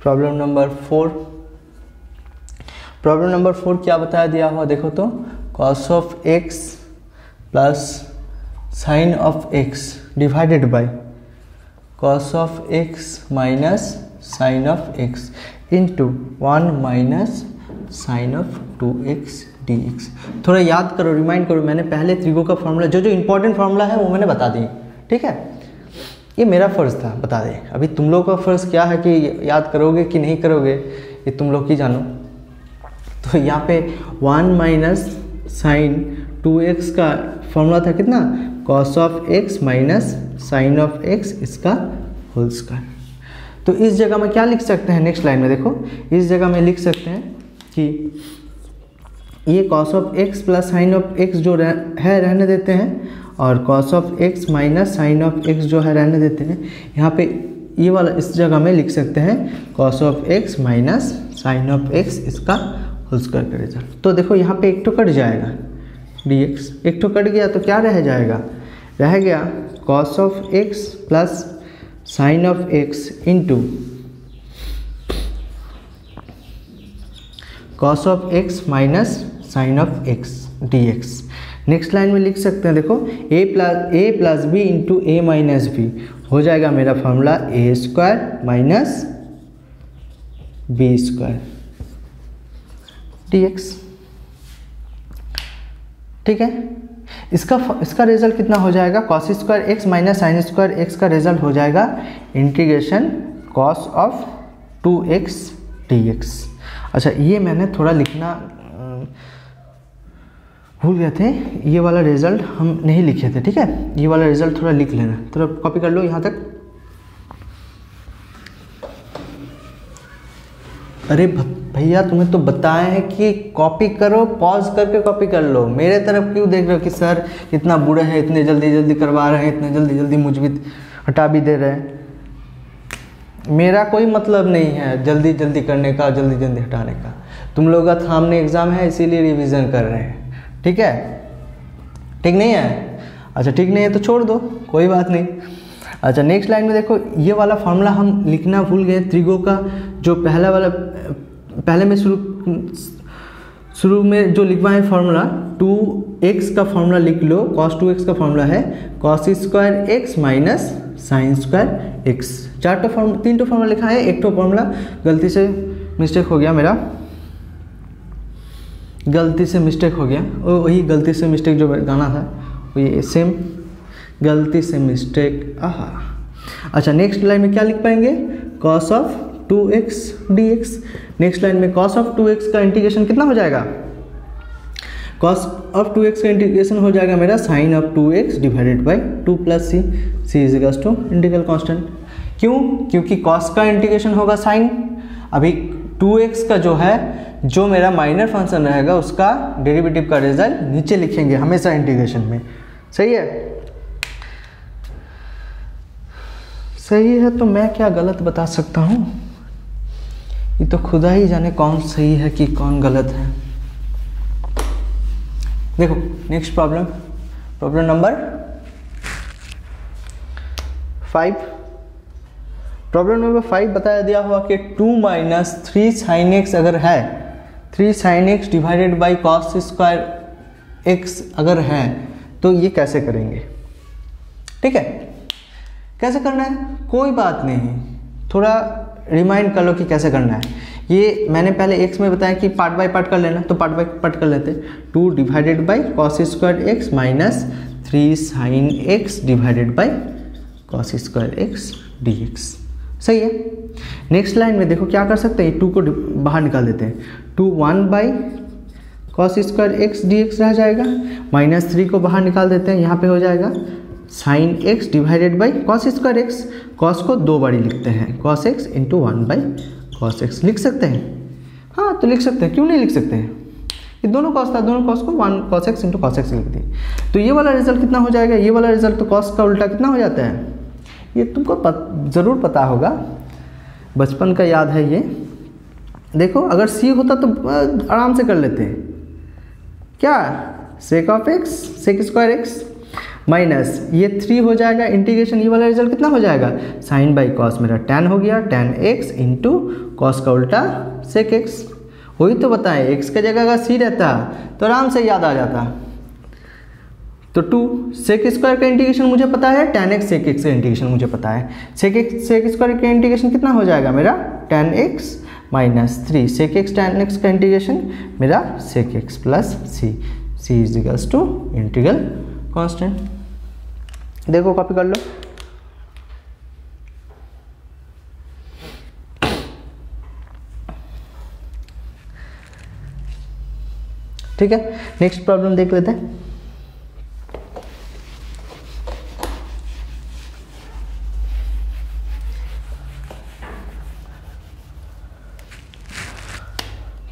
Problem number 4। प्रॉब्लम नंबर 4 क्या बताया दिया हुआ देखो तो, cos of x plus sine of x divided by cos of x minus sine of x into 1 minus sine of 2x dx। थोड़ा याद करो, रिमाइंड करो, मैंने पहले त्रिगो का फॉर्मूला जो इंपॉर्टेंट फॉर्मूला है वो मैंने बता दी। ठीक है, ये मेरा फ़र्ज़ था बता दे। अभी तुम लोग का फ़र्ज़ क्या है कि याद करोगे कि नहीं करोगे, ये तुम लोग की जानो। तो यहाँ पे 1 माइनस साइन 2x का फॉर्मूला था कितना, cos of x minus sine of x इसका होल स्क्वायर। तो इस जगह में क्या लिख सकते हैं, नेक्स्ट लाइन में देखो, इस जगह में लिख सकते हैं कि ये cos of x plus sine of x जो है रहने देते हैं, और cos of x minus sine of x जो है रहने देते हैं। यहाँ पे ये वाला इस जगह में लिख सकते हैं cos of x minus sine of x इसका होल स्क्वायर का रिजल्ट। तो देखो यहाँ पे एक तो कट जाएगा dx, एक तो कट गया तो क्या रह जाएगा, रह गया cos of x plus sine of x into cos of x minus sine of x dx। Next line में लिख सकते हैं देखो a plus B into A minus B हो जाएगा मेरा formula A square minus B square dx। ठीक है, इसका रिजल्ट कितना हो जाएगा, cos square x minus sine square x का रिजल्ट हो जाएगा integration cos of 2x dx। अच्छा, ये मैंने थोड़ा लिखना भूल गए थे, ये वाला रिजल्ट हम नहीं लिखे थे। ठीक है, ये वाला रिजल्ट थोड़ा लिख लेना, थोड़ा कॉपी कर लो यहाँ तक। अरे भैया तुम्हें तो बताए हैं कि कॉपी करो, पॉज करके कॉपी कर लो, मेरे तरफ क्यों देख रहे हो कि सर इतना बुरा है, इतने जल्दी जल्दी करवा रहे हैं, इतने जल्दी जल्दी मुझ भी हटा भी दे रहे हैं। मेरा कोई मतलब नहीं है जल्दी जल्दी करने का, जल्दी जल्दी हटाने का। तुम लोग का सामने एग्ज़ाम है इसीलिए रिवीजन कर रहे हैं। ठीक है, ठीक नहीं है, अच्छा ठीक नहीं है तो छोड़ दो, कोई बात नहीं। अच्छा, नेक्स्ट लाइन में देखो, ये वाला फार्मूला हम लिखना भूल गए, त्रिगो का जो पहला वाला पहले में शुरू में जो लिखवाए फार्मूला 2x का फार्मूला लिख लो, cos 2x का फार्मूला है cos square x minus sine square x। तीन फार्मूला लिखा है, एक तो फार्मूला गलती से मिस्टेक हो गया मेरा, गलती से मिस्टेक हो गया, वही गलती से मिस्टेक जो गाना था वही सेम गलती से मिस्टेक। आहा, अच्छा नेक्स्ट लाइन में क्या लिख पाएंगे, cos of 2x dx। Next line में cos ऑफ 2x का इंटीग्रेशन कितना हो जाएगा, cos ऑफ 2x का इंटीग्रेशन हो जाएगा मेरा sin of 2x divided by 2 plus c. C is equals to integral constant. क्यों, क्योंकि cos का इंटीग्रेशन होगा sin, अभी 2x का जो है जो मेरा माइनर फंक्शन रहेगा उसका डेरिवेटिव का रिजल्ट नीचे लिखेंगे हमेशा इंटीग्रेशन में। सही है, सही है, तो मैं क्या गलत बता सकता हूँ, ये तो खुदा ही जाने कौन सही है कि कौन गलत है। देखो next problem, problem number 5। Problem number 5 बताया दिया हुआ कि 2 माइनस 3 साइन एक्स अगर है, 3 sine x divided by cos square x अगर है तो ये कैसे करेंगे। ठीक है, कैसे करना है कोई बात नहीं, थोड़ा रिमाइंड कर लो कि कैसे करना है। ये मैंने पहले एक्स में बताया कि पार्ट बाय पार्ट कर लेना, तो पार्ट बाय पार्ट कर लेते। 2 divided by cos square x minus 3 sine x divided by cos square X D x. सही है। नेक्स्ट लाइन में देखो क्या कर सकते हैं, 2 को बाहर निकाल देते हैं। 2 1 by cos square X D x रह जाएगा, माइनस 3 को बाहर निकाल देते हैं, यहाँ पे हो जाएगा sine x divided by cos square X. Cos को 2 बारी लिखते हैं, cos x into 1 by cos X लिख सकते हैं। हाँ तो लिख सकते हैं, क्यों नहीं लिख सकते हैं, ये दोनों कॉस था, दोनों कॉस को 1 cos x into cos X लिख दिए। तो ये वाला रिजल्ट कितना हो जाएगा, ये वाला रिजल्ट तो कॉस का उल्टा कितना हो जाता है, ये तुमको ज़रूर पता होगा, बचपन का याद है ये। देखो अगर सी होता तो आराम से कर लेते हैं, क्या sec of x sec square x minus ये 3 हो जाएगा इंटीग्रेशन, ये वाला रिजल्ट कितना हो जाएगा, साइन बाई कॉस मेरा tan हो गया, tan एक्स इंटू कॉस का उल्टा सेक एक्स। वही तो बताएं, एक्स का जगह अगर सी रहता तो आराम से याद आ जाता। तो 2 सेक स्क्वायर का इंटीग्रेशन मुझे पता है, tan एक्स सेक एक्स का इंटीग्रेशन मुझे पता है। सेक स्क्वायर का इंटीग्रेशन कितना हो जाएगा मेरा, tan x minus 3 sec x tan x का इंटीग्रेशन मेरा sec x plus C is equals to integral constant. देखो कॉपी कर लो। ठीक है, नेक्स्ट प्रॉब्लम देख लेते हैं।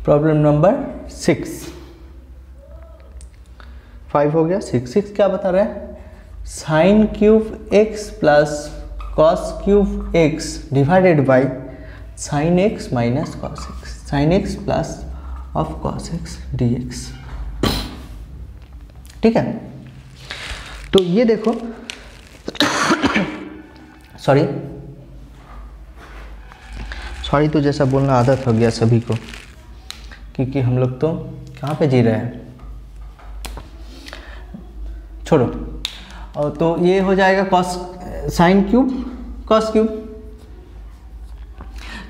प्रॉब्लम नंबर 6, 5 हो गया, 6 क्या बता रहा है, sign cube x plus cos cube X divided by sine x minus cos x, sign X plus of cos x D X. ठीक है, तो ये देखो सॉरी तो जैसा बोलना आदत हो गया सभी को, क्योंकि हम लोग तो कहाँ पे जी रहे हैं, छोड़ो। और तो ये हो जाएगा cos sine cube cos cube,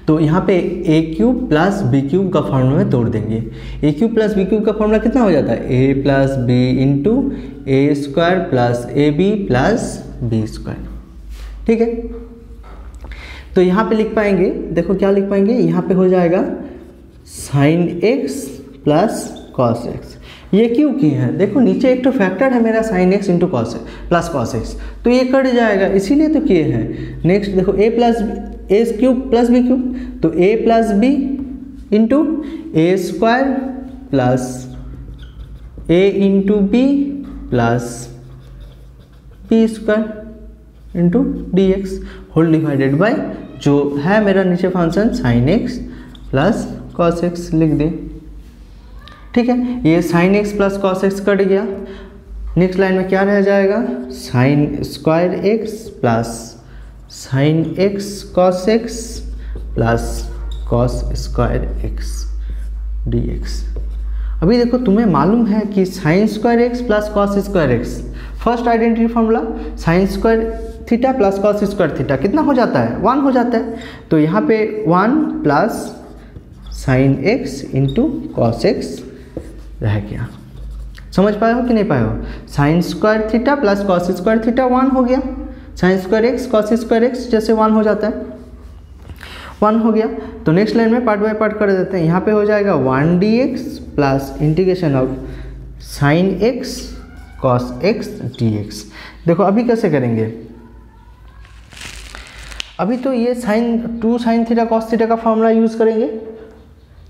तो यहाँ पे A cube plus B cube का फॉर्मूला में तोड़ देंगे। A cube plus B cube का फॉर्मूला कितना हो जाता है, A plus B into A square plus A B plus B square. ठीक है, तो यहाँ पे लिख पाएंगे, देखो क्या लिख पाएंगे, यहाँ पे हो जाएगा sign X plus cos x. ये क्यों की है, देखो नीचे एक तो फैक्टर है मेरा sine x into cos plus cos x, तो ये कट जाएगा, इसीलिए तो किए हैं। नेक्स्ट देखो A plus A cube plus B cube, तो A plus B into A square plus A into B plus B square into D X whole divided by जो है मेरा नीचे function sine X plus cos X लिख दे। ठीक है, ये sine X plus cos X cut गया। नेक्स्ट लाइन में क्या रह जाएगा, sine square X plus sine X cos X plus cos square X D x. अभी देखो तुम्हें मालूम है कि sign square X plus cos square x, first identity formula sine square theta plus cos square theta कितना हो जाता है, 1 हो जाता है। तो यहाँ पे 1 plus sine x into cos x रह गया। समझ पाए हो कि नहीं पाए हो, sign square theta plus cos square theta 1 हो गया, sign square X cos square x जैसे 1 हो जाता है, 1 हो गया। तो नेक्स्ट लाइन में पार्ट बाय पार्ट कर देते हैं। यहाँ पे हो जाएगा 1 D x plus integration of sine X cos x D x. देखो अभी कैसे करेंगे, अभी तो ये two sine theta cos theta का फॉर्मूला यूज़ करेंगे।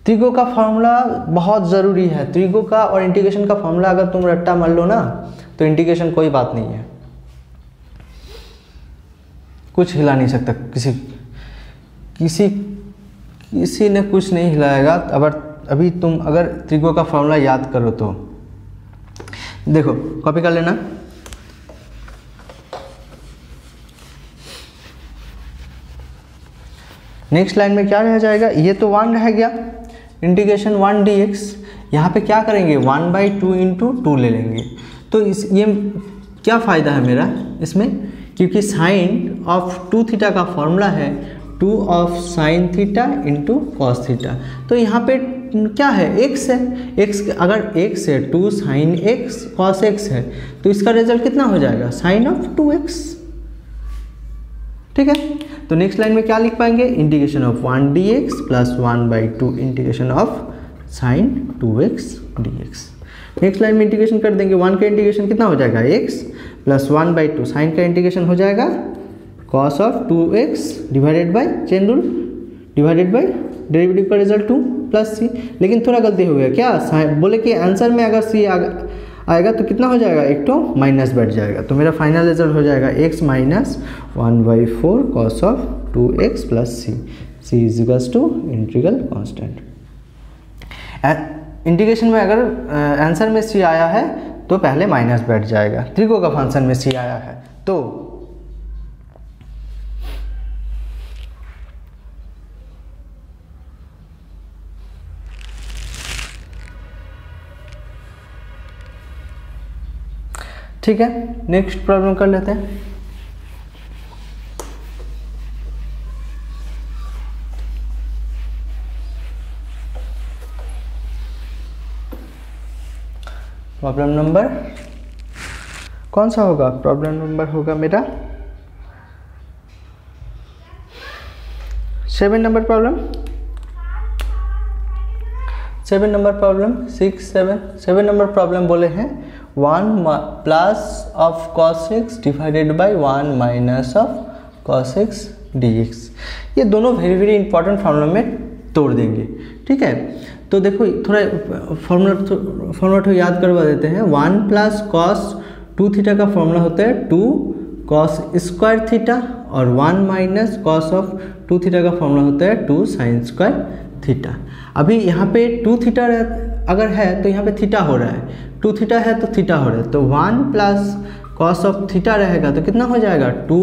त्रिगो का फॉर्मूला बहुत ज़रूरी है, त्रिगो का और इंटीग्रेशन का फॉर्मूला अगर तुम रट्टा मार लो ना तो इंटीग्रेशन कोई बात नहीं है, कुछ हिला नहीं सकता, किसी ने कुछ नहीं हिलाएगा। अभी तुम अगर त्रिगो का फॉर्मूला याद करो तो देखो कॉपी कर लेना। नेक्स्ट लाइन में क्या रह जाएगा, ये तो 1 रह गया, इंटीग्रेशन 1 dx। यहाँ पे क्या करेंगे 1/2 इंटू 2 ले लेंगे। तो ये क्या फ़ायदा है मेरा इसमें, क्योंकि साइन ऑफ 2 थीटा का फॉर्मूला है 2 of sine theta into cos theta. तो यहाँ पे क्या है, x है, x अगर x है 2 साइन x कॉस x है, तो इसका रिजल्ट कितना हो जाएगा साइन ऑफ 2x। ठीक है, तो नेक्स्ट लाइन में क्या लिख पाएंगे, integration of 1 dx plus 1/2 integration of sine 2x dx। Next line में इंटीग्रेशन कर देंगे, 1 का इंटीग्रेशन कितना हो जाएगा x प्लस 1/2, साइन का इंटीग्रेशन हो जाएगा cos of 2x divided by chain rule divided by derivative का रिजल्ट 2 प्लस सी। लेकिन थोड़ा गलती हो गया, क्या बोले कि आंसर में अगर सी आएगा तो कितना हो जाएगा, एक तो माइनस बैठ जाएगा। तो मेरा फाइनल रिजल्ट हो जाएगा x minus 1/4 cos of 2x plus c, c is equals to integral constant. Integration में अगर आंसर में सी आया है तो पहले माइनस बैठ जाएगा, त्रिको का फंक्शन में सी आया है तो ठीक है। नेक्स्ट प्रॉब्लम कर लेते हैं। प्रॉब्लम नंबर कौन सा होगा, प्रॉब्लम नंबर होगा मेरा 7 number problem, 7 number problem 6 7 number problem बोले हैं 1 plus of cos x divided by 1 minus of cos x dx। ये दोनों वेरी इंपॉर्टेंट फॉर्मूला में तोड़ देंगे। ठीक है, तो देखो थोड़ा फॉर्मूला तो याद करवा देते हैं। 1 प्लस कॉस 2 थीटा का फॉर्मूला होता है 2 कॉस स्क्वायर थीटा, और 1 माइनस कॉस ऑफ 2 थीटा का फॉर्मूला होता है 2 साइन स्क्वायर थीटा। अभी यहाँ पे 2 थीटा अगर है तो यहाँ पे थीटा हो रहा है, 2 थीटा है तो थीटा हो रहा है, तो 1 प्लस कॉस ऑफ थीटा रहेगा तो कितना हो जाएगा 2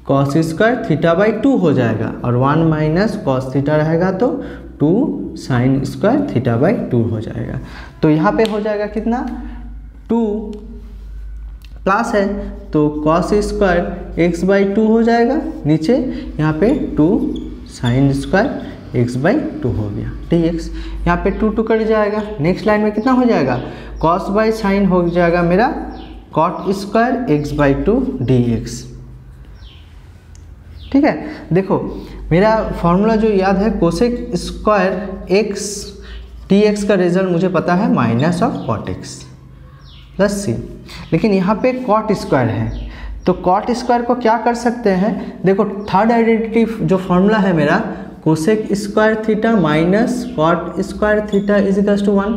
कॉस स्क्वायर थीटा बाई 2 हो जाएगा, और 1 माइनस कॉस थीटा रहेगा तो 2 साइन स्क्वायर थीटा बाई 2 हो जाएगा। तो यहाँ पे हो जाएगा कितना 2 प्लस है तो कॉस स्क्वायर एक्स बाई 2 हो जाएगा, नीचे यहाँ पे 2 साइन स्क्वायर एक्स बाई 2 हो गया dx। यहाँ पे 2 कट जाएगा। नेक्स्ट लाइन में कितना हो जाएगा कॉस बाई साइन हो जाएगा मेरा cot square x by 2 dx। ठीक है, देखो मेरा फॉर्मूला जो याद है कोसेक स्क्वायर एक्स dx का रिजल्ट मुझे पता है minus of cot X plus C, लेकिन यहाँ पे कॉट स्क्वायर है तो कॉट स्क्वायर को क्या कर सकते हैं, देखो थर्ड आइडेंटिटी जो फॉर्मूला है मेरा cosec square theta minus cot square theta is equals to 1।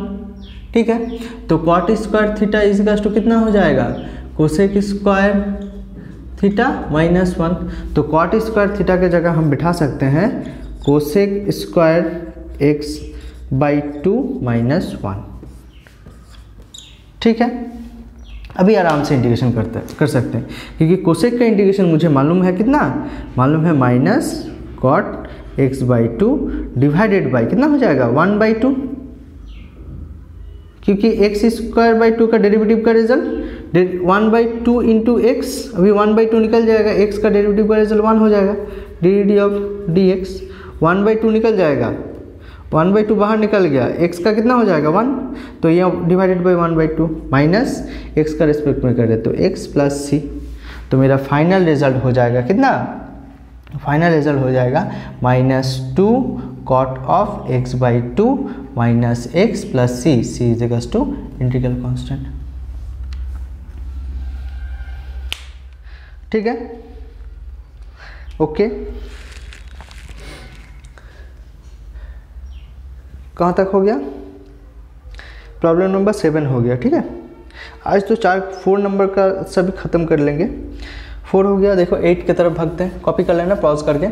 ठीक है, तो cot square theta is equals to कितना हो जाएगा कोसेक स्क्वायर थीटा माइनस 1। तो कॉट स्क्वायर थीटा के जगह हम बिठा सकते हैं cosec square x by 2 minus 1। ठीक है, अभी आराम से इंटीग्रेशन कर सकते हैं, क्योंकि कोसेक का इंटीग्रेशन मुझे मालूम है कितना, मालूम है minus cot x by 2 divided by कितना हो जाएगा 1/2, क्योंकि एक्स स्क्वायर बाई 2 का डेरिवेटिव का रिजल्ट 1/2 इंटू एक्स, अभी 1/2 निकल जाएगा, एक्स का डेरिवेटिव का रिजल्ट 1 हो जाएगा, डी ऑफ डी एक्स 1/2 निकल जाएगा, 1/2 बाहर निकल गया, x का कितना हो जाएगा 1, तो ये डिवाइडेड बाई 1/2 माइनस x का रिस्पेक्ट में कर रहे तो x प्लस सी। तो मेरा फाइनल रिजल्ट हो जाएगा कितना, फाइनल रिजल्ट हो जाएगा -2 cot of x by 2 minus x plus c, c is equals to integral constant. ठीक है, ओके, कहाँ तक हो गया, प्रॉब्लम नंबर 7 हो गया। ठीक है, आज तो 4 नंबर का सभी खत्म कर लेंगे। 4 हो गया, देखो 8 की तरफ भागते हैं, कॉपी कर लेना पॉज करके।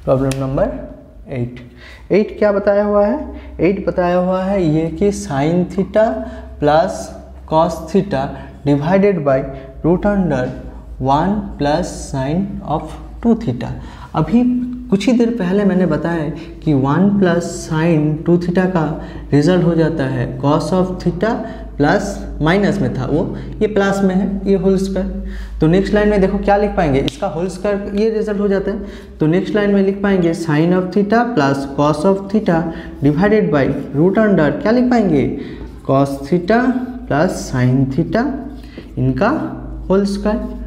प्रॉब्लम नंबर 8 क्या बताया हुआ है, 8 बताया हुआ है ये कि sine theta plus cos theta divided by root under 1 plus sine of 2 theta. अभी कुछ ही देर पहले मैंने बताया कि 1 प्लस साइन 2 थीटा का रिजल्ट हो जाता है cos of theta plus minus में था वो, ये प्लस में है, ये होल स्क्वायर। तो नेक्स्ट लाइन में देखो क्या लिख पाएंगे, इसका होल स्क्वायर ये रिजल्ट हो जाता है। तो नेक्स्ट लाइन में लिख पाएंगे sine of theta plus cos of theta divided by root under क्या लिख पाएंगे, cos theta plus sine theta इनका whole square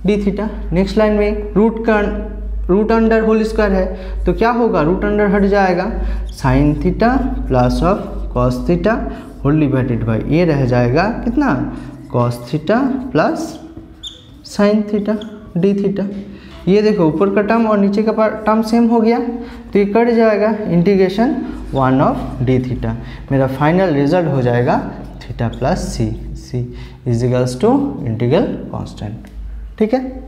D theta. Next line में रूट अंडर होल स्क्वायर है तो क्या होगा, रूट अंडर हट जाएगा, sine theta plus of cos theta whole divided by ये रह जाएगा कितना, cos theta plus sine theta D theta. ये देखो ऊपर का टर्म और नीचे का टर्म सेम हो गया तो ये कट जाएगा, इंटीग्रेशन 1 ऑफ डी थीटा। मेरा फाइनल रिजल्ट हो जाएगा theta plus c, c is equals to integral constant. ठीक है,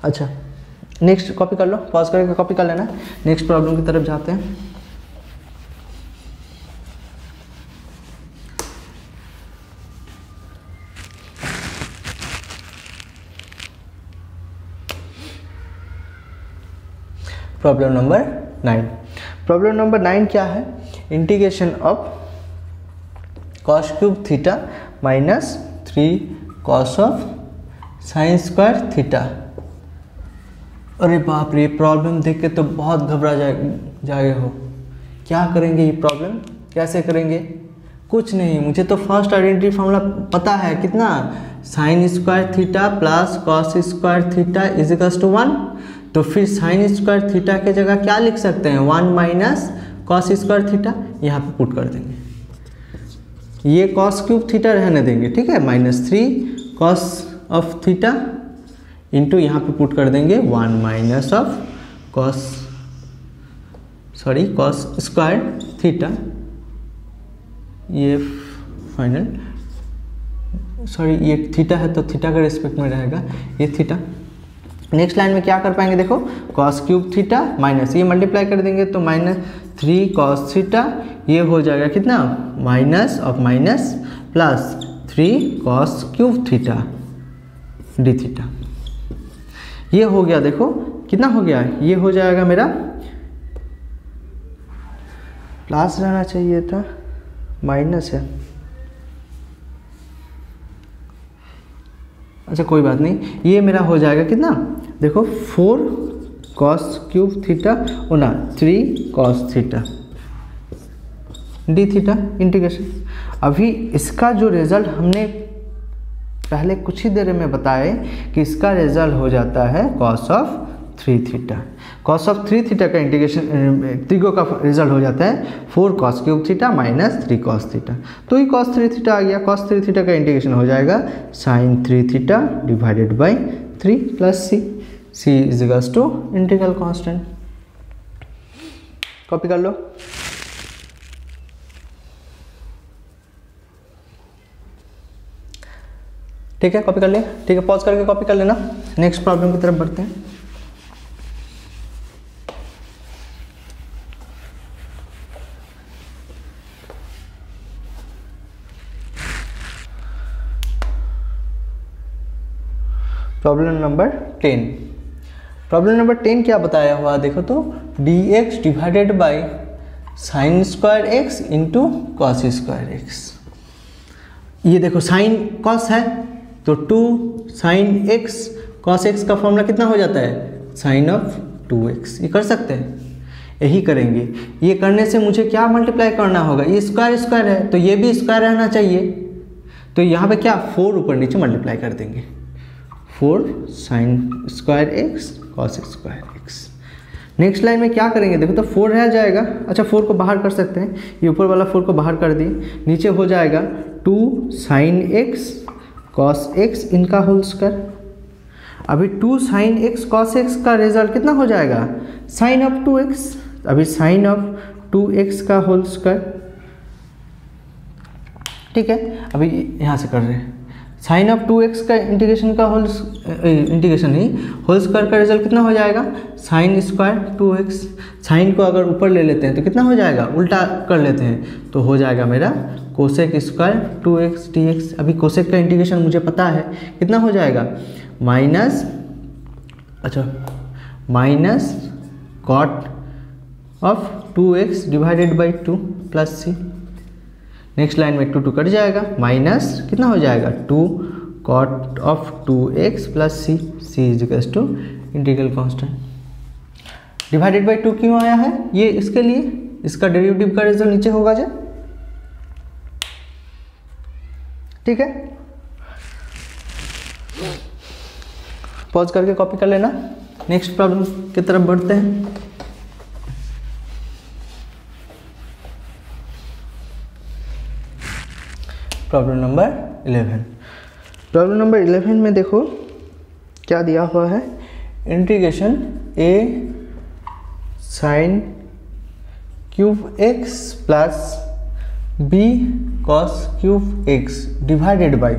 अच्छा नेक्स्ट कॉपी कर लो, पॉज करके कॉपी कर लेना। नेक्स्ट प्रॉब्लम की तरफ जाते हैं। Problem number 9। प्रॉब्लम नंबर 9 क्या है, integration of cos cube theta minus 3 cos of sine square theta. अरे बाप रे, प्रॉब्लम देख के तो बहुत घबरा जाए हो। क्या करेंगे ये प्रॉब्लम, कैसे करेंगे, कुछ नहीं, मुझे तो फर्स्ट आइडेंटिटी फार्मूला पता है, कितना, sine square theta plus cos square theta is equals to 1। तो फिर साइन स्क्वायर थीटा के जगह क्या लिख सकते हैं, 1 माइनस कॉस स्क्वायर थीटा, यहाँ पे पुट कर देंगे। ये कॉस क्यूब थीटा रहने देंगे, ठीक है, -3 कॉस ऑफ थीटा इंटू यहाँ पे पुट कर देंगे 1 minus of cos square theta. ये फाइनल ये थीटा है तो थीटा के रिस्पेक्ट में रहेगा ये थीटा। नेक्स्ट लाइन में क्या कर पाएंगे, देखो कॉस क्यूब थीटा माइनस ये मल्टीप्लाई कर देंगे तो -3 कॉस थीटा, ये हो जाएगा कितना, minus of minus plus 3 cos cube theta D theta. ये हो गया, देखो कितना हो गया, ये हो जाएगा मेरा, प्लस रहना चाहिए था, माइनस है, अच्छा कोई बात नहीं, ये मेरा हो जाएगा कितना, देखो 4 कॉस क्यूब थीटा और 3 cos theta D theta integration. अभी इसका जो रिजल्ट हमने पहले कुछ ही देर में बताए कि इसका रिजल्ट हो जाता है cos of 3 theta. Cos of 3 theta का इंटीग्रेशन त्रिगो का रिजल्ट हो जाता है 4 cos cube theta minus 3 cos theta. तो ये कॉस 3 थीटा आ गया, कॉस 3 थीटा का इंटीग्रेशन हो जाएगा sine 3 theta divided by 3 plus c, c is equals to integral constant. Copy कर लो। ठीक है, कॉपी कर ले, ठीक है, पॉज करके कॉपी कर लेना। नेक्स्ट प्रॉब्लम की तरफ बढ़ते हैं। Problem number 10। प्रॉब्लम नंबर 10 क्या बताया हुआ, देखो तो dx divided by sine square X into cos square x. ये देखो साइन कॉस है तो 2 साइन एक्स कॉस एक्स का फॉर्मूला कितना हो जाता है, साइन ऑफ 2x। ये कर सकते हैं, यही करेंगे। ये करने से मुझे क्या मल्टीप्लाई करना होगा, ये स्क्वायर स्क्वायर है तो ये भी स्क्वायर रहना चाहिए, तो यहाँ पे क्या 4 ऊपर नीचे मल्टीप्लाई कर देंगे, 4 sign square X cos square x. Next line में क्या करेंगे, देखो तो 4 रह जाएगा, अच्छा 4 को बाहर कर सकते हैं, ये ऊपर वाला 4 को बाहर कर दिए, नीचे हो जाएगा 2 साइन एक्स कॉस एक्स इनका होल स्क्वायर। अभी 2 साइन एक्स कॉस एक्स का रिजल्ट कितना हो जाएगा, साइन ऑफ 2x, अभी साइन ऑफ 2x का होल स्क्वायर। ठीक है, अभी यहाँ से कर रहे हैं, साइन ऑफ 2x का इंटीग्रेशन का होल स्क्वायर का रिजल्ट कितना हो जाएगा, साइन स्क्वायर 2x। साइन को अगर ऊपर ले लेते हैं तो कितना हो जाएगा, उल्टा कर लेते हैं तो हो जाएगा मेरा कोसेक स्क्वायर 2x dx। अभी कोसेक का इंटीग्रेशन मुझे पता है, कितना हो जाएगा, minus cot of 2x divided by 2 plus C. Next line में 2 कट जाएगा, माइनस कितना हो जाएगा 2 cot of 2x plus c. C is equals to integral constant. Divided by 2 क्यों आया है, ये इसके लिए, इसका डेरिवेटिव का रिजल्ट नीचे होगा जो, ठीक है। पॉज करके कॉपी कर लेना। नेक्स्ट प्रॉब्लम की तरफ बढ़ते हैं। Problem number 11। प्रॉब्लम नंबर 11 में देखो क्या दिया हुआ है, integration a sign cube x plus b cos cube x divided by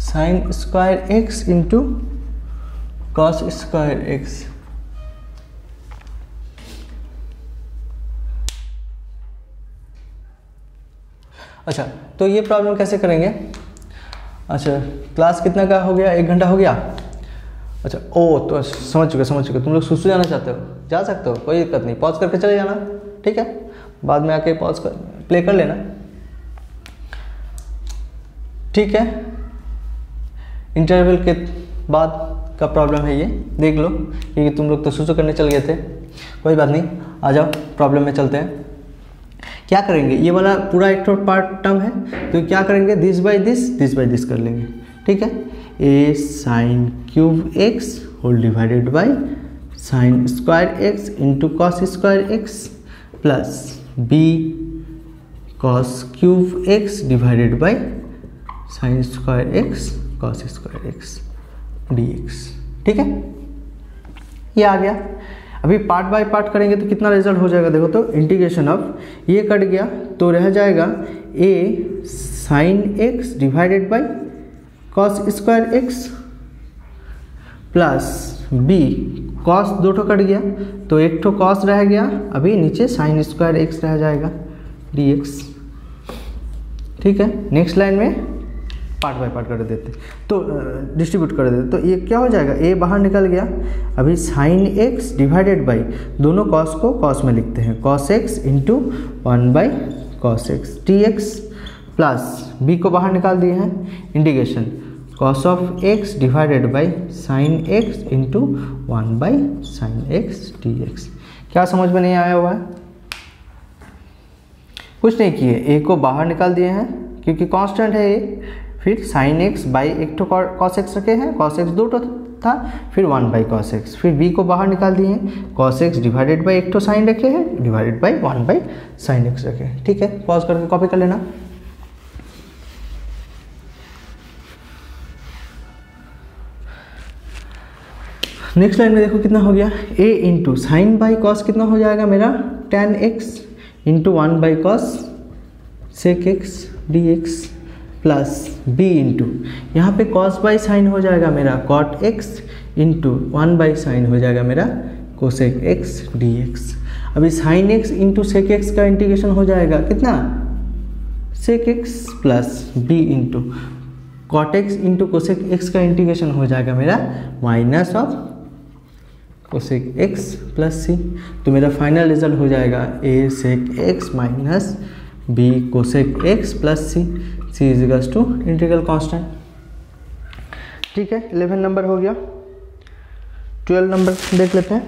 sine square x into cos square x। अच्छा, तो ये प्रॉब्लम कैसे करेंगे। अच्छा, क्लास कितना का हो गया, 1 घंटा हो गया। अच्छा, ओ तो समझ चुके। तुम लोग सुसु जाना चाहते हो, जा सकते हो, कोई दिक्कत नहीं, पॉज करके चले जाना, ठीक है। बाद में आके पॉज कर प्ले कर लेना, ठीक है। इंटरवल के बाद का प्रॉब्लम है ये, देख लो, क्योंकि तुम लोग तो सुसु करने चल गए थे। कोई बात नहीं, आ जाओ प्रॉब्लम में चलते हैं। क्या करेंगे, ये वाला पूरा एक पार्ट टर्म है, तो क्या करेंगे, दिस बाई दिस कर लेंगे, ठीक है। A sine cube X whole divided by sine square X into cos square X plus B cos cube X divided by sine square X cos square X D X, ठीक है। ये आ गया। अभी part by part करेंगे तो कितना result हो जाएगा, देखो तो इंटीग्रेशन ऑफ ये कट गया तो रह जाएगा a sine x divided by cos square x plus b cos 2 cut गया तो 1 कॉस रह गया, अभी नीचे साइन स्क्वायर x रह जाएगा dx, ठीक है। नेक्स्ट लाइन में पार्ट बाय पार्ट कर देते तो डिस्ट्रीब्यूट कर देते, तो ये क्या हो जाएगा, a बाहर निकल गया। अभी साइन x डिवाइडेड बाई दोनों कॉस को कॉस में लिखते हैं, cos x into 1 by cos x dx plus b को बाहर निकाल दिए हैं, integration cos of x divided by sign x into 1 by sign x dx। क्या समझ में नहीं आया हुआ है, कुछ नहीं किए, a को बाहर निकाल दिए हैं क्योंकि कांस्टेंट है a, फिर sine x by 1 cos x रखे हैं, कॉस एक्स 2 था, फिर 1 बाई कॉस एक्स, फिर b को बाहर निकाल दिए हैं, cos x divided by 1 sine रखे हैं divided by 1 by sine x रखे हैं, ठीक है। पॉज करके कॉपी कर लेना। नेक्स्ट लाइन में देखो कितना हो गया, a into sine by cos कितना हो जाएगा मेरा, tan x into 1 by cos sec x dx plus b into यहाँ पे cos बाई साइन हो जाएगा मेरा cot x into 1 by sine हो जाएगा मेरा कोसेक x dx। अभी sine x into sec x का इंटीग्रेशन हो जाएगा कितना, sec x plus b into cot x into cosec x का इंटीग्रेशन हो जाएगा मेरा minus of cosec x plus c। तो मेरा फाइनल रिजल्ट हो जाएगा a sec x minus b cosec x plus c। c is equals to integral constant, ठीक है। 11 नंबर हो गया। 12 नंबर देख लेते हैं।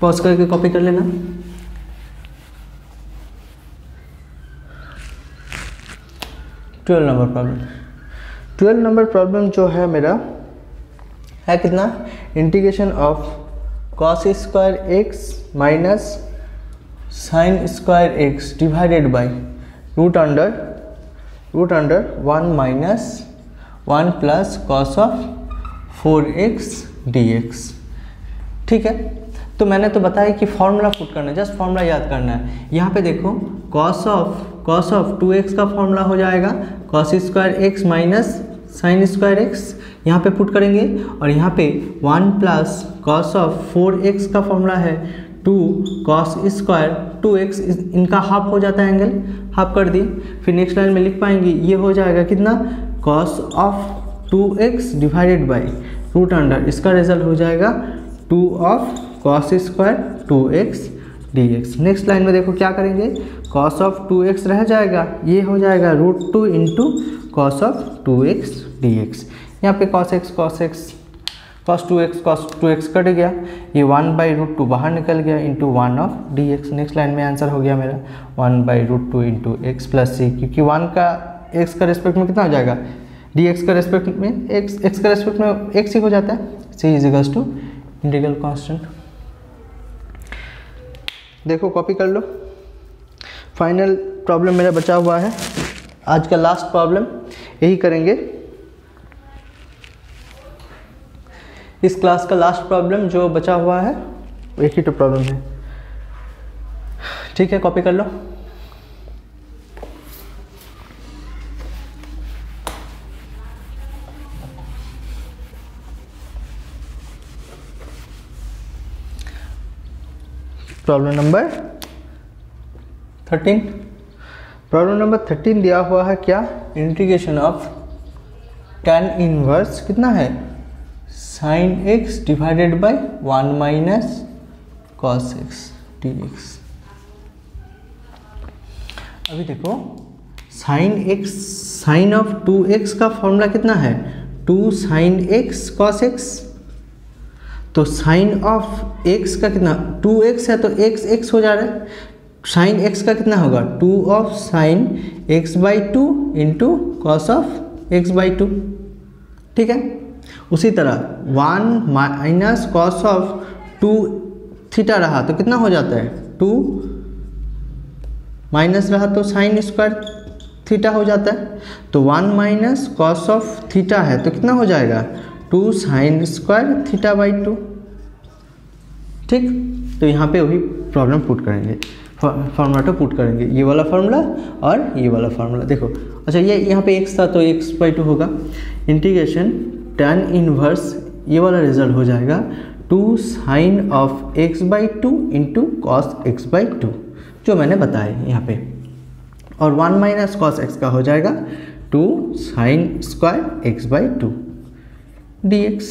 पॉज करके कॉपी कर लेना। ट्वेल्व नंबर प्रॉब्लम जो है मेरा है कितना, integration of cos square x minus sine square x divided by root under 1 minus 1 plus cos of 4x dx। ठीक है, तो मैंने तो बताया कि फॉर्मूला पुट करना है, जस्ट फॉर्मूला याद करना है। यहाँ पे देखो कॉस ऑफ 2x का फॉर्मूला हो जाएगा cos square x minus sine square x, यहाँ पे पुट करेंगे। और यहाँ पे 1 प्लस कॉस ऑफ 4x का फॉर्मूला है 2 कॉस स्क्वायर 2x, इनका हाफ हो जाता है, एंगल हाफ कर दिए। फिर नेक्स्ट लाइन में लिख पाएंगे, ये हो जाएगा कितना, cos of 2x divided by root under, इसका रिजल्ट हो जाएगा 2 of cos square 2x dx। Next line में देखो क्या करेंगे, कॉस ऑफ 2x रह जाएगा, ये हो जाएगा √2 into cos of 2x dx। यहाँ पे cos 2x कट गया, ये 1/√2 बाहर निकल गया into 1 of dx। Next line में आंसर हो गया मेरा 1/√2 इंटू एक्स प्लस सी, क्योंकि 1 का x का रेस्पेक्ट में कितना हो जाएगा, dx का रेस्पेक्ट में x का रेस्पेक्ट में x ही हो जाता है। c is to integral constant. देखो कॉपी कर लो, फाइनल प्रॉब्लम मेरा बचा हुआ है, आज का लास्ट प्रॉब्लम यही करेंगे। इस क्लास का लास्ट प्रॉब्लम जो बचा हुआ है एक ही तो प्रॉब्लम है, ठीक है, कॉपी कर लो। प्रॉब्लम नंबर 13, प्रॉब्लम नंबर 13 दिया हुआ है क्या, इंटीग्रेशन ऑफ tan इनवर्स कितना है sin x divided bye 1 minus cos x dx। अभी देखो sin ऑफ 2x का फॉर्मूला कितना है 2 sin x cos x, तो साइन ऑफ x का कितना 2x है, तो x हो जा रहा है, साइन x का कितना होगा 2 of sine x/2 into cos of x/2, ठीक है। उसी तरह 1 माइनस कॉस ऑफ 2 थीटा रहा तो कितना हो जाता है 2 माइनस रहा तो साइन स्क्वायर थीटा हो जाता है, तो 1 माइनस कॉस ऑफ थीटा है तो कितना हो जाएगा 2 साइन स्क्वायर थीटा/2, ठीक। तो यहाँ पे वही प्रॉब्लम पुट करेंगे, फॉर्मूला तो पुट करेंगे, ये वाला फार्मूला और ये वाला फार्मूला। देखो अच्छा, ये यहाँ पे x था तो x/2 होगा, इंटीग्रेशन tan इनवर्स, ये वाला रिजल्ट हो जाएगा 2 sign of x/2 into cos x/2 जो मैंने बताया यहाँ पे, और 1 माइनस कॉस x का हो जाएगा 2 साइन स्क्वायर x/2 dx।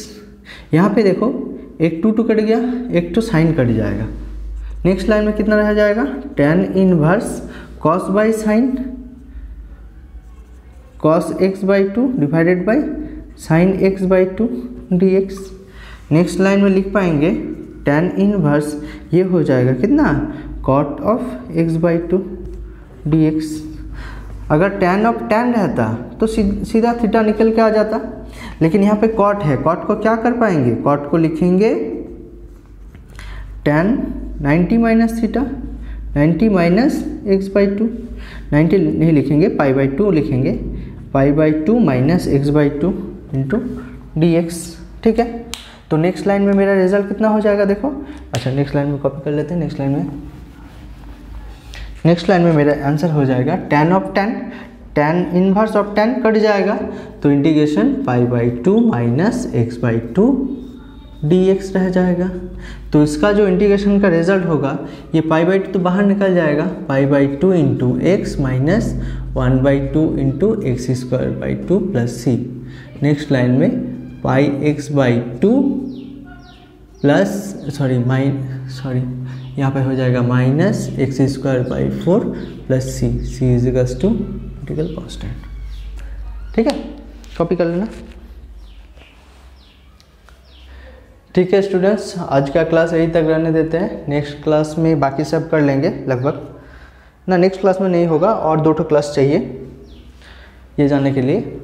यहाँ पे देखो एक 2 कट गया, एक तो साइन कट जाएगा। नेक्स्ट लाइन में कितना रह जाएगा tan inverse cos by sine cos x/2 divided by sign x/2 dx। Next line में लिख पाएंगे tan इनवर्स, ये हो जाएगा कितना cot ऑफ x/2 dx। अगर tan ऑफ tan रहता तो सीधा थीटा निकल के आ जाता, लेकिन यहाँ पे कॉट है, कॉट को क्या कर पाएंगे, कॉट को लिखेंगे tan 90 minus theta 90 minus x/2, 90 नहीं लिखेंगे π/2 लिखेंगे, π/2 माइनस x/2 इंटू dx, ठीक है। तो नेक्स्ट लाइन में मेरा रिजल्ट कितना हो जाएगा देखो, अच्छा नेक्स्ट लाइन में कॉपी कर लेते हैं। नेक्स्ट लाइन में मेरा आंसर हो जाएगा tan inverse of tan cut जाएगा तो इंटीग्रेशन π/2 माइनस x/2 dx रह जाएगा। तो इसका जो इंटीग्रेशन का रिजल्ट होगा, ये π/2 तो बाहर निकल जाएगा, π/2 into X minus 1/2 into x² plus सी। नेक्स्ट लाइन में πx/2 प्लस यहाँ पे हो जाएगा minus x² plus C is equals to integral constant, ठीक है, कॉपी कर लेना। ठीक है स्टूडेंट्स, आज का क्लास यहीं तक रहने देते हैं, नेक्स्ट क्लास में बाकी सब कर लेंगे लगभग ना, नेक्स्ट क्लास में नहीं होगा और 2 क्लास चाहिए ये जानने के लिए।